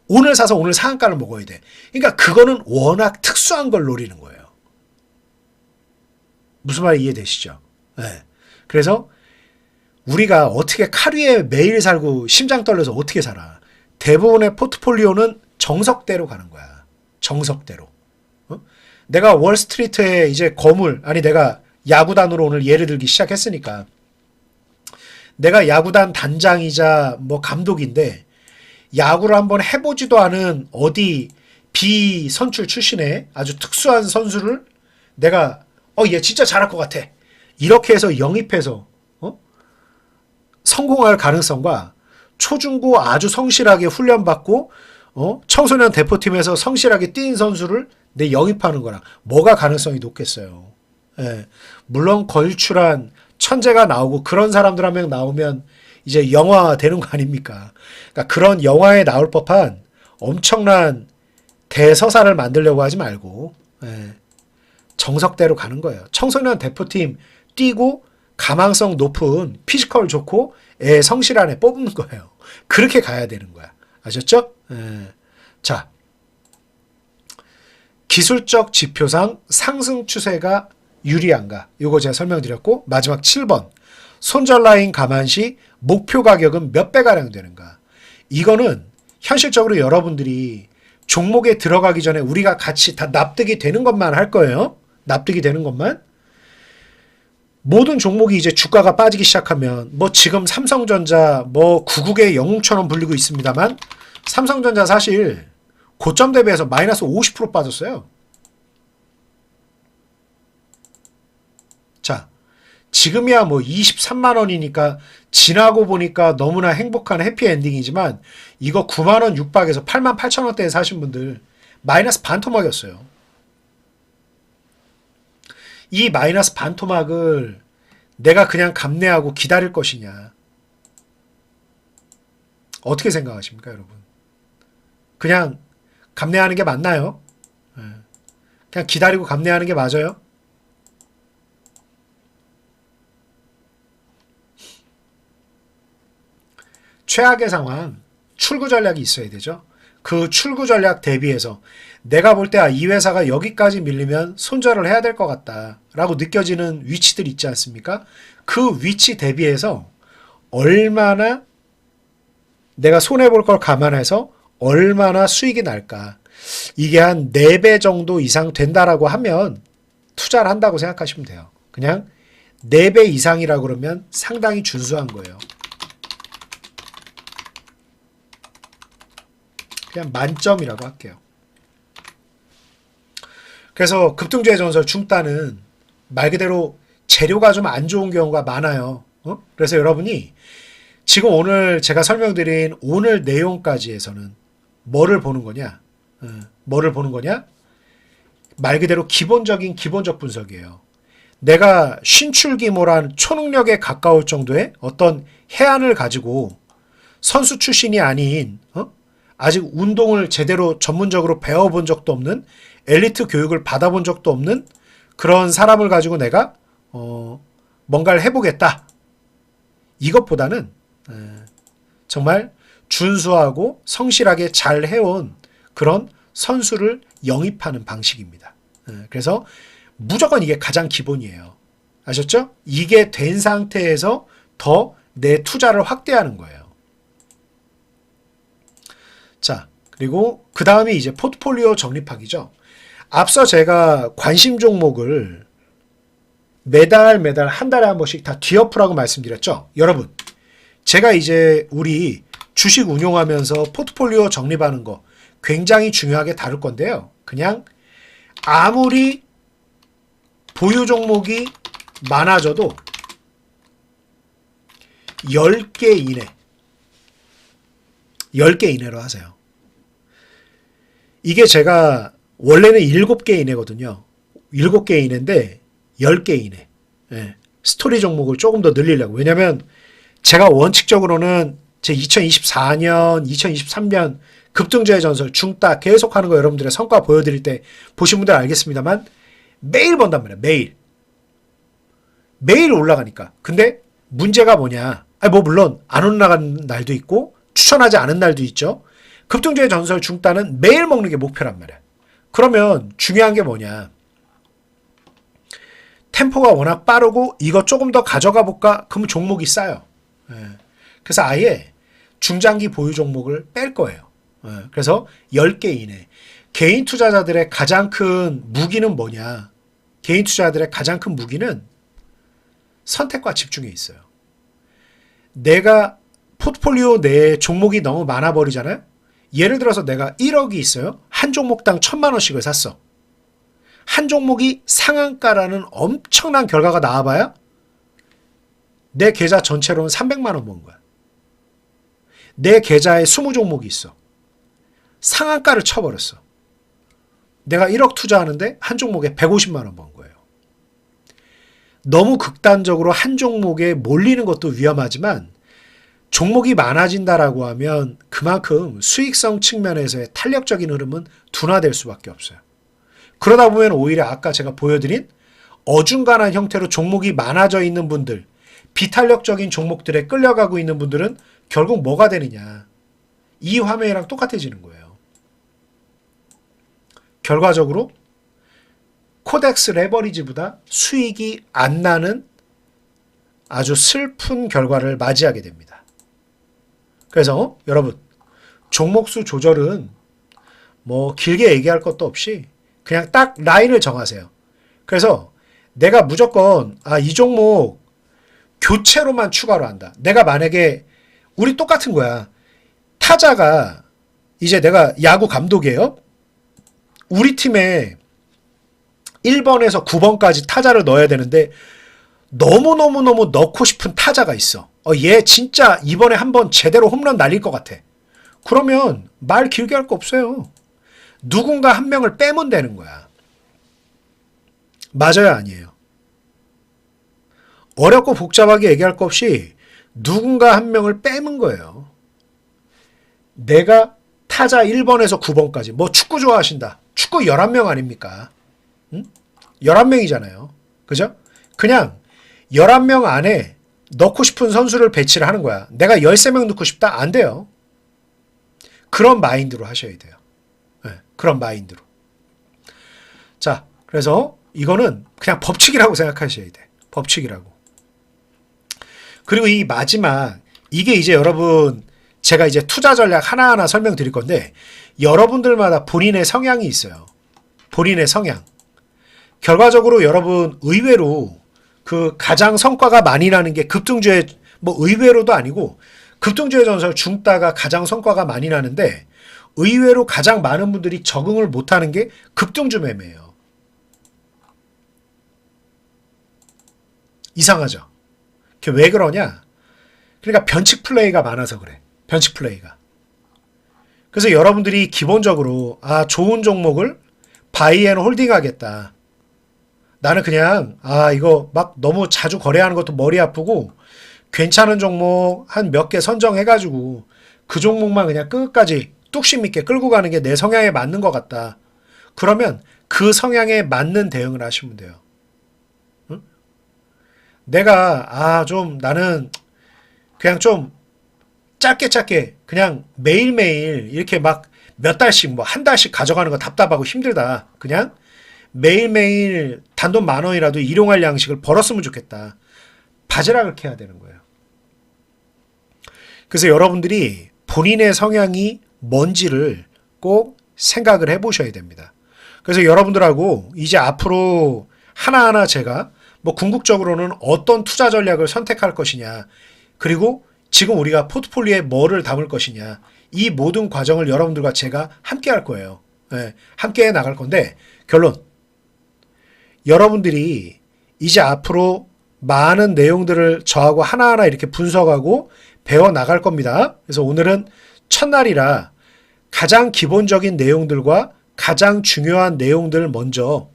오늘 사서 오늘 상한가를 먹어야 돼. 그러니까 그거는 워낙 특수한 걸 노리는 거예요. 무슨 말이 이해되시죠? 네. 그래서 우리가 어떻게 칼 위에 매일 살고 심장 떨려서 어떻게 살아. 대부분의 포트폴리오는 정석대로 가는 거야. 정석대로. 내가 월스트리트에 이제 거물, 아니 내가 야구단으로 오늘 예를 들기 시작했으니까 내가 야구단 단장이자 뭐 감독인데 야구를 한번 해보지도 않은 어디 비선출 출신의 아주 특수한 선수를 내가 얘 진짜 잘할 것 같아. 이렇게 해서 영입해서 성공할 가능성과 초중고 아주 성실하게 훈련받고 청소년 대표팀에서 성실하게 뛴 선수를 내 영입하는 거랑 뭐가 가능성이 높겠어요. 예. 물론 걸출한 천재가 나오고 그런 사람들 한 명 나오면 이제 영화 되는 거 아닙니까? 그러니까 그런 영화에 나올 법한 엄청난 대서사를 만들려고 하지 말고 정석대로 가는 거예요. 청소년 대표팀 뛰고 가망성 높은 피지컬 좋고 성실한 애 뽑는 거예요. 그렇게 가야 되는 거야. 아셨죠? 자, 기술적 지표상 상승 추세가 유리한가? 이거 제가 설명드렸고 마지막 7번 손절 라인 감안시 목표 가격은 몇 배가량 되는가? 이거는 현실적으로 여러분들이 종목에 들어가기 전에 우리가 같이 다 납득이 되는 것만 할 거예요. 납득이 되는 것만. 모든 종목이 이제 주가가 빠지기 시작하면 뭐 지금 삼성전자 뭐 구국의 영웅처럼 불리고 있습니다만 삼성전자 사실 고점 대비해서 마이너스 50% 빠졌어요. 자, 지금이야 뭐 23만 원이니까 지나고 보니까 너무나 행복한 해피엔딩이지만 이거 9만 원 육박에서 8만 8천 원대에 사신 분들 마이너스 반토막이었어요. 이 마이너스 반 토막을 내가 그냥 감내하고 기다릴 것이냐. 어떻게 생각하십니까, 여러분? 그냥 감내하는 게 맞나요? 그냥 기다리고 감내하는 게 맞아요? 최악의 상황, 출구 전략이 있어야 되죠. 그 출구 전략 대비해서 내가 볼 때 이 회사가 여기까지 밀리면 손절을 해야 될 것 같다라고 느껴지는 위치들 있지 않습니까? 그 위치 대비해서 얼마나 내가 손해볼 걸 감안해서 얼마나 수익이 날까. 이게 한 4배 정도 이상 된다라고 하면 투자를 한다고 생각하시면 돼요. 그냥 4배 이상이라고 그러면 상당히 준수한 거예요. 그냥 만점이라고 할게요. 그래서 급등주의 전설 중단은 말 그대로 재료가 좀 안 좋은 경우가 많아요. 그래서 여러분이 지금 오늘 제가 설명드린 오늘 내용까지 해서는 뭐를 보는 거냐? 뭐를 보는 거냐? 말 그대로 기본적 분석이에요. 내가 신출기모란 초능력에 가까울 정도의 어떤 해안을 가지고 선수 출신이 아닌 아직 운동을 제대로 전문적으로 배워본 적도 없는 엘리트 교육을 받아본 적도 없는 그런 사람을 가지고 내가 뭔가를 해보겠다. 이것보다는 정말 준수하고 성실하게 잘 해온 그런 선수를 영입하는 방식입니다. 그래서 무조건 이게 가장 기본이에요. 아셨죠? 이게 된 상태에서 더 내 투자를 확대하는 거예요. 자, 그리고 그 다음이 이제 포트폴리오 적립하기죠. 앞서 제가 관심 종목을 매달 한 달에 한 번씩 다 뒤엎으라고 말씀드렸죠. 여러분, 제가 이제 우리 주식 운용하면서 포트폴리오 적립하는 거 굉장히 중요하게 다룰 건데요. 그냥 아무리 보유 종목이 많아져도 10개 이내 10개 이내로 하세요. 이게 제가 원래는 7개 이내거든요. 7개 이내인데 10개 이내. 스토리 종목을 조금 더 늘리려고. 왜냐면 제가 원칙적으로는 제 2024년, 2023년 급등주의 전설 중따 계속하는 거 여러분들의 성과 보여드릴 때 보신 분들 알겠습니다만 매일 번단 말이에요. 매일 올라가니까. 근데 문제가 뭐냐. 뭐 물론 안 올라가는 날도 있고 추천하지 않은 날도 있죠. 급등주의 전설 중따는 매일 먹는 게 목표란 말이야. 그러면 중요한 게 뭐냐. 템포가 워낙 빠르고 이거 조금 더 가져가 볼까? 그러면 종목이 싸요. 그래서 아예 중장기 보유 종목을 뺄 거예요. 그래서 10개 이내. 개인 투자자들의 가장 큰 무기는 뭐냐. 개인 투자자들의 가장 큰 무기는 선택과 집중에 있어요. 내가 포트폴리오 내에 종목이 너무 많아 버리잖아요. 예를 들어서 내가 1억이 있어요. 한 종목당 1,000만 원씩을 샀어. 한 종목이 상한가라는 엄청난 결과가 나와봐야 내 계좌 전체로는 300만 원 번 거야. 내 계좌에 20종목이 있어. 상한가를 쳐버렸어. 내가 1억 투자하는데 한 종목에 150만 원 번 거예요. 너무 극단적으로 한 종목에 몰리는 것도 위험하지만 종목이 많아진다라고 하면 그만큼 수익성 측면에서의 탄력적인 흐름은 둔화될 수밖에 없어요. 그러다 보면 오히려 아까 제가 보여드린 어중간한 형태로 종목이 많아져 있는 분들, 비탄력적인 종목들에 끌려가고 있는 분들은 결국 뭐가 되느냐. 이 화면이랑 똑같아지는 거예요. 결과적으로 코덱스 레버리지보다 수익이 안 나는 아주 슬픈 결과를 맞이하게 됩니다. 그래서 여러분, 종목수 조절은 뭐 길게 얘기할 것도 없이 그냥 딱 라인을 정하세요. 그래서 내가 무조건 이 종목 교체로만 추가로 한다. 내가 만약에 우리 똑같은 거야. 타자가 이제 내가 야구 감독이에요. 우리 팀에 1번에서 9번까지 타자를 넣어야 되는데 너무너무 넣고 싶은 타자가 있어. 얘 진짜 이번에 한번 제대로 홈런 날릴 것 같아. 그러면 말 길게 할 거 없어요. 누군가 한 명을 빼면 되는 거야. 맞아요, 아니에요? 어렵고 복잡하게 얘기할 것 없이 누군가 한 명을 빼면 거예요. 내가 타자 1번에서 9번까지 뭐 축구 좋아하신다. 축구 11명 아닙니까? 응? 11명이잖아요. 그죠? 그냥 11명 안에 넣고 싶은 선수를 배치를 하는 거야. 내가 13명 넣고 싶다? 안 돼요. 그런 마인드로 하셔야 돼요. 네, 그런 마인드로. 자, 그래서 이거는 그냥 법칙이라고 생각하셔야 돼. 법칙이라고. 그리고 이 마지막, 이게 이제 여러분, 제가 이제 투자 전략 하나하나 설명드릴 건데, 여러분들마다 본인의 성향이 있어요. 본인의 성향. 결과적으로 여러분, 의외로 그 가장 성과가 많이 나는 게 급등주의, 뭐 의외로도 아니고, 급등주의 전설 중따가 가장 성과가 많이 나는데, 의외로 가장 많은 분들이 적응을 못하는 게 급등주 매매예요. 이상하죠? 그게 왜 그러냐? 그러니까 변칙 플레이가 많아서 그래. 변칙 플레이가. 그래서 여러분들이 기본적으로 좋은 종목을 바이앤 홀딩 하겠다. 나는 그냥 이거 막 너무 자주 거래하는 것도 머리 아프고 괜찮은 종목 한 몇 개 선정해가지고 그 종목만 그냥 끝까지 뚝심 있게 끌고 가는 게 내 성향에 맞는 것 같다. 그러면 그 성향에 맞는 대응을 하시면 돼요. 응? 내가 나는 그냥 좀 짧게 그냥 매일매일 이렇게 막 몇 달씩 뭐 한 달씩 가져가는 거 답답하고 힘들다. 그냥 매일매일 단돈 10,000원이라도 일용할 양식을 벌었으면 좋겠다. 바지락을 캐야 되는 거예요. 그래서 여러분들이 본인의 성향이 뭔지를 꼭 생각을 해보셔야 됩니다. 그래서 여러분들하고 이제 앞으로 하나하나 제가 뭐 궁극적으로는 어떤 투자 전략을 선택할 것이냐, 그리고 지금 우리가 포트폴리오에 뭐를 담을 것이냐, 이 모든 과정을 여러분들과 제가 함께 할 거예요. 네, 함께 나갈 건데, 결론. 여러분들이 이제 앞으로 많은 내용들을 저하고 하나하나 이렇게 분석하고 배워 나갈 겁니다. 그래서 오늘은 첫날이라 가장 기본적인 내용들과 가장 중요한 내용들을 먼저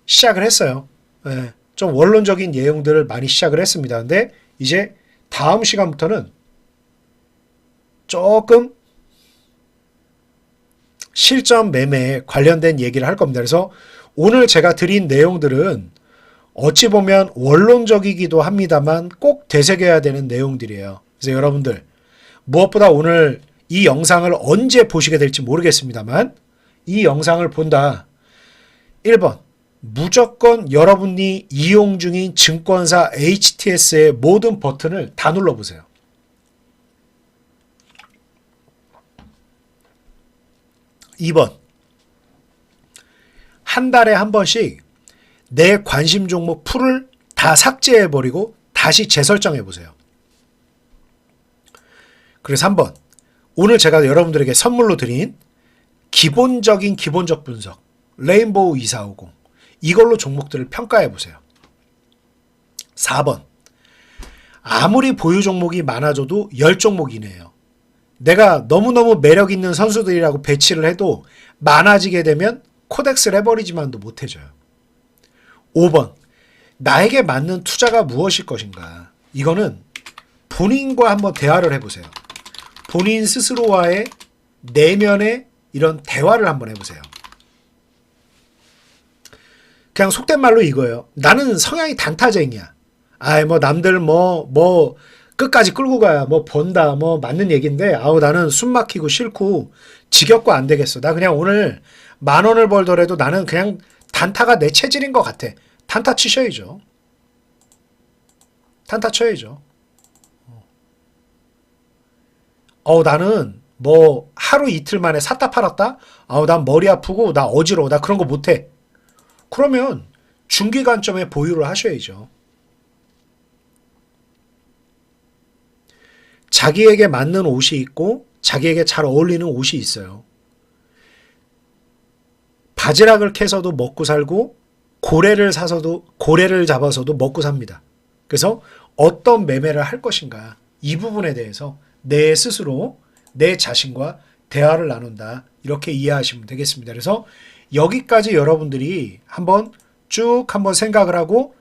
시작을 했어요. 네, 좀 원론적인 내용들을 많이 시작을 했습니다. 근데 이제 다음 시간부터는 조금 실전 매매에 관련된 얘기를 할 겁니다. 그래서 오늘 제가 드린 내용들은 어찌 보면 원론적이기도 합니다만 꼭 되새겨야 되는 내용들이에요. 그래서 여러분들 무엇보다 오늘 이 영상을 언제 보시게 될지 모르겠습니다만 이 영상을 본다. 1번 무조건 여러분이 이용 중인 증권사 HTS의 모든 버튼을 다 눌러보세요. 2번 한 달에 한 번씩 내 관심 종목 풀을 다 삭제해버리고 다시 재설정해보세요. 그리고 3번 오늘 제가 여러분들에게 선물로 드린 기본적 분석 레인보우 2450 이걸로 종목들을 평가해보세요. 4번 아무리 보유 종목이 많아져도 10종목 이내예요. 내가 너무너무 매력 있는 선수들이라고 배치를 해도 많아지게 되면 코덱스를 해버리지만도 못해져요. 5번 나에게 맞는 투자가 무엇일 것인가. 이거는 본인과 한번 대화를 해보세요. 본인 스스로와의 내면의 이런 대화를 한번 해보세요. 그냥 속된 말로 이거예요. 나는 성향이 단타쟁이야. 뭐 남들 뭐 끝까지 끌고 가야 뭐 번다 뭐 맞는 얘기인데 나는 숨 막히고 싫고 지겹고 안 되겠어. 나 그냥 오늘 10,000원을 벌더라도 나는 그냥 단타가 내 체질인 것 같아. 단타 치셔야죠. 단타 쳐야죠. 나는 뭐 하루 이틀 만에 샀다 팔았다? 난 머리 아프고 나 어지러워. 나 그런 거 못해. 그러면 중기 관점에 보유를 하셔야죠. 자기에게 맞는 옷이 있고 자기에게 잘 어울리는 옷이 있어요. 바지락을 캐서도 먹고 살고 고래를 잡아서도 먹고 삽니다. 그래서 어떤 매매를 할 것인가 이 부분에 대해서 내 스스로 내 자신과 대화를 나눈다. 이렇게 이해하시면 되겠습니다. 그래서 여기까지 여러분들이 한번 쭉 한번 생각을 하고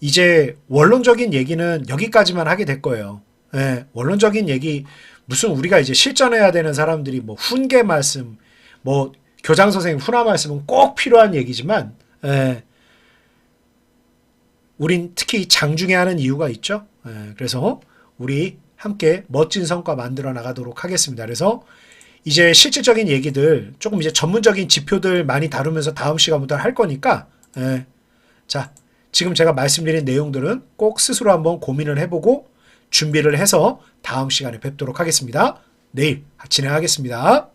이제 원론적인 얘기는 여기까지만 하게 될 거예요. 예, 원론적인 얘기 무슨 우리가 이제 실전해야 되는 사람들이 뭐 훈계 말씀, 뭐 교장 선생님 훈화 말씀은 꼭 필요한 얘기지만, 예, 우린 특히 장중에 하는 이유가 있죠. 예, 그래서 우리 함께 멋진 성과 만들어 나가도록 하겠습니다. 그래서 이제 실질적인 얘기들 조금 이제 전문적인 지표들 많이 다루면서 다음 시간부터 할 거니까, 예, 자, 지금 제가 말씀드린 내용들은 꼭 스스로 한번 고민을 해보고 준비를 해서 다음 시간에 뵙도록 하겠습니다. 내일 진행하겠습니다.